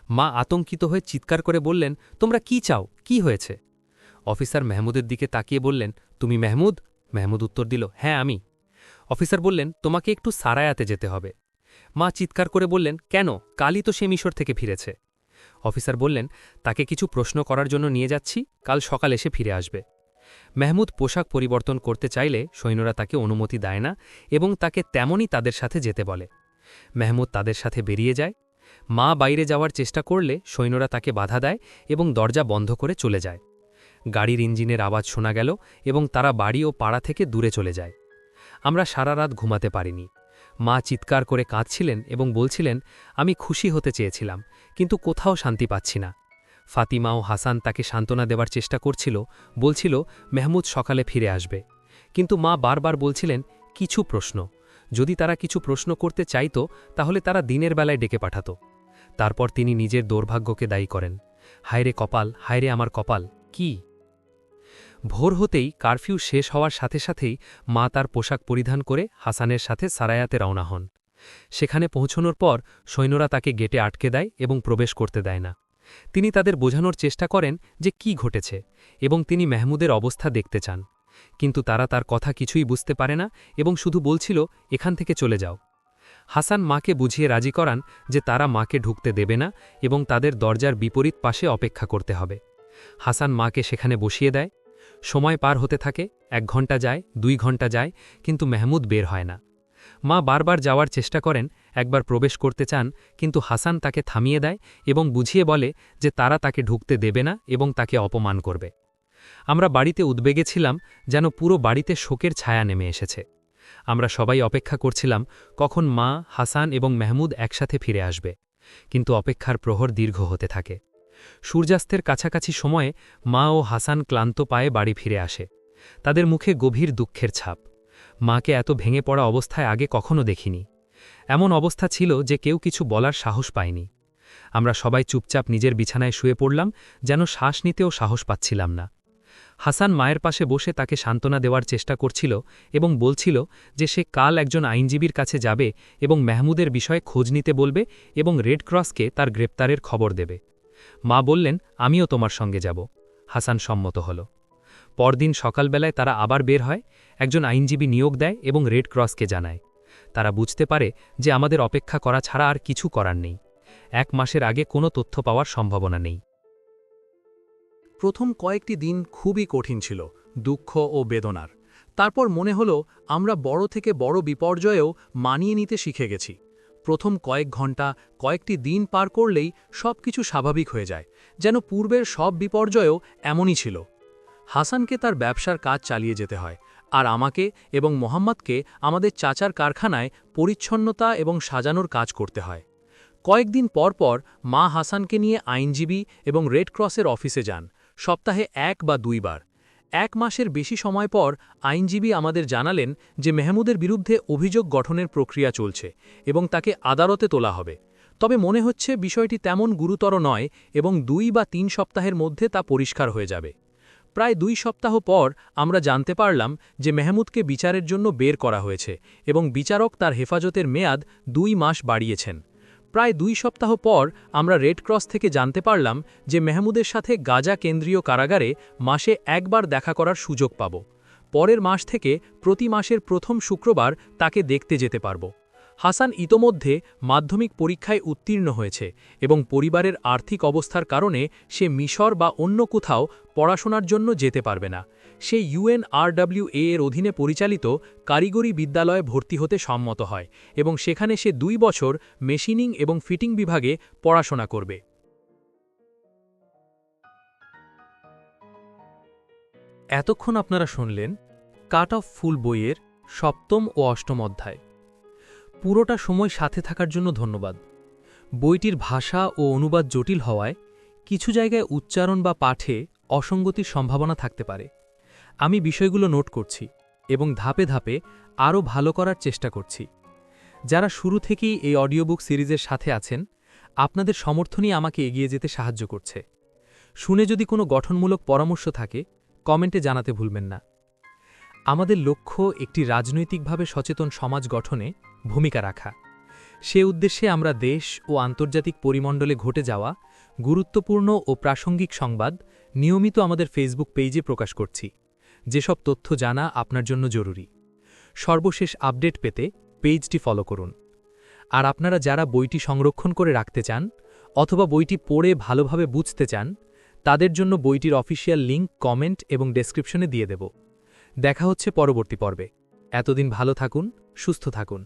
মা আতঙ্কিত হয়ে চিৎকার করে বললেন, তোমরা কি চাও, কি হয়েছে? অফিসার মেহমুদের দিকে তাকিয়ে বললেন, তুমি মেহমুদ? মেহমুদ উত্তর দিল, হ্যাঁ আমি। অফিসার বললেন, তোমাকে একটু সারায়াতে যেতে হবে। মা চিৎকার করে বললেন, কেন? কালই তো সে মিশর থেকে ফিরেছে। অফিসার বললেন, তাকে কিছু প্রশ্ন করার জন্য নিয়ে যাচ্ছি, কাল সকাল এসে ফিরে আসবে। মেহমুদ পোশাক পরিবর্তন করতে চাইলে সৈন্যরা তাকে অনুমতি দেয় না এবং তাকে তেমনই তাদের সাথে যেতে বলে। মেহমুদ তাদের সাথে বেরিয়ে যায়। মা বাইরে যাওয়ার চেষ্টা করলে সৈন্যরা তাকে বাধা দেয় এবং দরজা বন্ধ করে চলে যায়। গাড়ির ইঞ্জিনের আওয়াজ শোনা গেল এবং তারা বাড়ি ও পাড়া থেকে দূরে চলে যায়। আমরা সারা রাত ঘুমাতে পারিনি। মা চিৎকার করে কাঁদছিলেন এবং বলছিলেন, আমি খুশি হতে চেয়েছিলাম, কিন্তু কোথাও শান্তি পাচ্ছি না। ফাতিমা ও হাসান তাকে সান্ত্বনা দেওয়ার চেষ্টা করছিল, বলছিল মেহমুদ সকালে ফিরে আসবে। কিন্তু মা বারবার বলছিলেন, কিছু প্রশ্ন, যদি তারা কিছু প্রশ্ন করতে চাইত তাহলে তারা দিনের বেলায় ডেকে পাঠাত। তারপর তিনি নিজের দুর্ভাগ্যকে দায়ী করেন, হায়রে কপাল, হায়রে আমার কপাল, কি? ভোর হতেই কারফিউ শেষ হওয়ার সাথে সাথেই মা তার পোশাক পরিধান করে হাসানের সাথে সারায়াতে রওনা হন। সেখানে পৌঁছনোর পর সৈন্যরা তাকে গেটে আটকে দেয় এবং প্রবেশ করতে দেয় না। তিনি তাদের বোঝানোর চেষ্টা করেন যে কি ঘটেছে এবং তিনি মেহমুদের অবস্থা দেখতে চান, কিন্তু তারা তার কথা কিছুই বুঝতে পারে না এবং শুধু বলছিল, এখান থেকে চলে যাও। হাসান মাকে বুঝিয়ে রাজি করান যে তারা মাকে ঢুকতে দেবে না এবং তাদের দরজার বিপরীত পাশে অপেক্ষা করতে হবে। হাসান মাকে সেখানে বসিয়ে দেয়। সময় পার হতে থাকে, 1 ঘণ্টা যায়, 2 ঘণ্টা যায়, কিন্তু মেহমুদ বের হয় না। মা বারবার যাওয়ার চেষ্টা করেন, একবার প্রবেশ করতে চান, কিন্তু হাসান তাকে থামিয়ে দেয় এবং বুঝিয়ে বলে যে তারা তাকে ঢুকতে দেবে না এবং তাকে অপমান করবে। আমরা বাড়িতে উদ্বেগে ছিলাম, যেন পুরো বাড়িতে শোকের ছায়া নেমে এসেছে। আমরা সবাই অপেক্ষা করছিলাম কখন মা, হাসান এবং মেহমুদ একসাথে ফিরে আসবে, কিন্তু অপেক্ষার প্রহর দীর্ঘ হতে থাকে। সূর্যাস্তের কাছাকাছি সময়ে মা ও হাসান ক্লান্ত পায়ে বাড়ি ফিরে আসে। তাদের মুখে গভীর দুঃখের ছাপ। মাকে এত ভেঙে পড়া অবস্থায় আগে কখনো দেখিনি। এমন অবস্থা ছিল যে কেউ কিছু বলার সাহস পায়নি। আমরা সবাই চুপচাপ নিজের বিছানায় শুয়ে পড়লাম, যেন শ্বাস নিতেও সাহস পাচ্ছিলাম না। হাসান মায়ের পাশে বসে তাকে সান্ত্বনা দেওয়ার চেষ্টা করছিল এবং বলছিল যে সে কাল একজন আইনজীবীর কাছে যাবে এবং মেহমুদের বিষয়ে খোঁজ নিতে বলবে এবং রেড ক্রসকে তার গ্রেপ্তারের খবর দেবে। মা বললেন, আমিও তোমার সঙ্গে যাব। হাসান সম্মত হল। পরদিন সকালবেলায় তারা আবার বের হয়, একজন আইনজীবী নিয়োগ দেয় এবং রেড ক্রসকে জানায়। তারা বুঝতে পারে যে আমাদের অপেক্ষা করা ছাড়া আর কিছু করার নেই। 1 মাসের আগে কোনো তথ্য পাওয়ার সম্ভাবনা নেই। প্রথম কয়েকটি দিন খুবই কঠিন ছিল, দুঃখ ও বেদনার। তারপর মনে হলো আমরা বড় থেকে বড় বিপর্যয়েও মানিয়ে নিতে শিখে গেছি। প্রথম কয়েক ঘন্টা, কয়েকটি দিন পার করলেই সবকিছু স্বাভাবিক হয়ে যায়, যেন পূর্বের সব বিপর্যয়ও এমনই ছিল। হাসানকে তার ব্যবসার কাজ চালিয়ে যেতে হয়, আর আমাকে এবং মোহাম্মদকে আমাদের চাচার কারখানায় পরিচ্ছন্নতা এবং সাজানোর কাজ করতে হয়। কয়েকদিন পর পর মা হাসানকে নিয়ে আইনজীবী এবং রেড ক্রসের অফিসে যান, সপ্তাহে 1 বা 2 বার। 1 মাসের বেশি সময় পর আইনজীবী আমাদের জানালেন যে মেহমুদের বিরুদ্ধে অভিযোগ গঠনের প্রক্রিয়া চলছে এবং তাকে আদালতে তোলা হবে। তবে মনে হচ্ছে বিষয়টি তেমন গুরুতর নয় এবং 2 বা 3 সপ্তাহের মধ্যে তা পরিষ্কার হয়ে যাবে। প্রায় 2 সপ্তাহ পর আমরা জানতে পারলাম যে মেহমুদকে বিচারের জন্য বের করা হয়েছে এবং বিচারক তার হেফাজতের মেয়াদ 2 মাস বাড়িয়েছেন। প্রায় 2 সপ্তাহ পর আমরা রেড ক্রস থেকে জানতে পারলাম যে মেহমুদের সাথে গাজা কেন্দ্রীয় কারাগারে মাসে 1 বার দেখা করার সুযোগ পাব। পরের মাস থেকে প্রতি মাসের প্রথম শুক্রবার তাকে দেখতে যেতে পারব। হাসান ইতোমধ্যে মাধ্যমিক পরীক্ষায় উত্তীর্ণ হয়েছে এবং পরিবারের আর্থিক অবস্থার কারণে সে মিশর বা অন্য কোথাও পড়াশোনার জন্য যেতে পারবে না। সে UNRWA এর অধীনে পরিচালিত কারিগরি বিদ্যালয়ে ভর্তি হতে সম্মত হয় এবং সেখানে সে 2 বছর মেশিনিং এবং ফিটিং বিভাগে পড়াশোনা করবে। এতক্ষণ আপনারা শুনলেন কাট অফ ফুল বইয়ের 7ম ও 8ম অধ্যায়। পুরোটা সময় সাথে থাকার জন্য ধন্যবাদ। বইটির ভাষা ও অনুবাদ জটিল হওয়ায় কিছু জায়গায় উচ্চারণ বা পাঠে অসঙ্গতির সম্ভাবনা থাকতে পারে। আমি বিষয়গুলো নোট করছি এবং ধাপে ধাপে আরও ভালো করার চেষ্টা করছি। যারা শুরু থেকেই এই অডিওবুক সিরিজের সাথে আছেন, আপনাদের সমর্থনই আমাকে এগিয়ে যেতে সাহায্য করছে। শুনে যদি কোনো গঠনমূলক পরামর্শ থাকে, কমেন্টে জানাতে ভুলবেন না। আমাদের লক্ষ্য একটি রাজনৈতিকভাবে সচেতন সমাজ গঠনে ভূমিকা রাখা। সে উদ্দেশ্যে আমরা দেশ ও আন্তর্জাতিক পরিমণ্ডলে ঘটে যাওয়া গুরুত্বপূর্ণ ও প্রাসঙ্গিক সংবাদ নিয়মিত আমাদের ফেসবুক পেজে প্রকাশ করছি, যেসব তথ্য জানা আপনার জন্য জরুরি। সর্বশেষ আপডেট পেতে পেজটি ফলো করুন। আর আপনারা যারা বইটি সংরক্ষণ করে রাখতে চান অথবা বইটি পড়ে ভালোভাবে বুঝতে চান, তাদের জন্য বইটির অফিসিয়াল লিঙ্ক কমেন্ট এবং ডেসক্রিপশনে দিয়ে দেব। দেখা হচ্ছে পরবর্তী পর্বে। এতদিন ভালো থাকুন, সুস্থ থাকুন।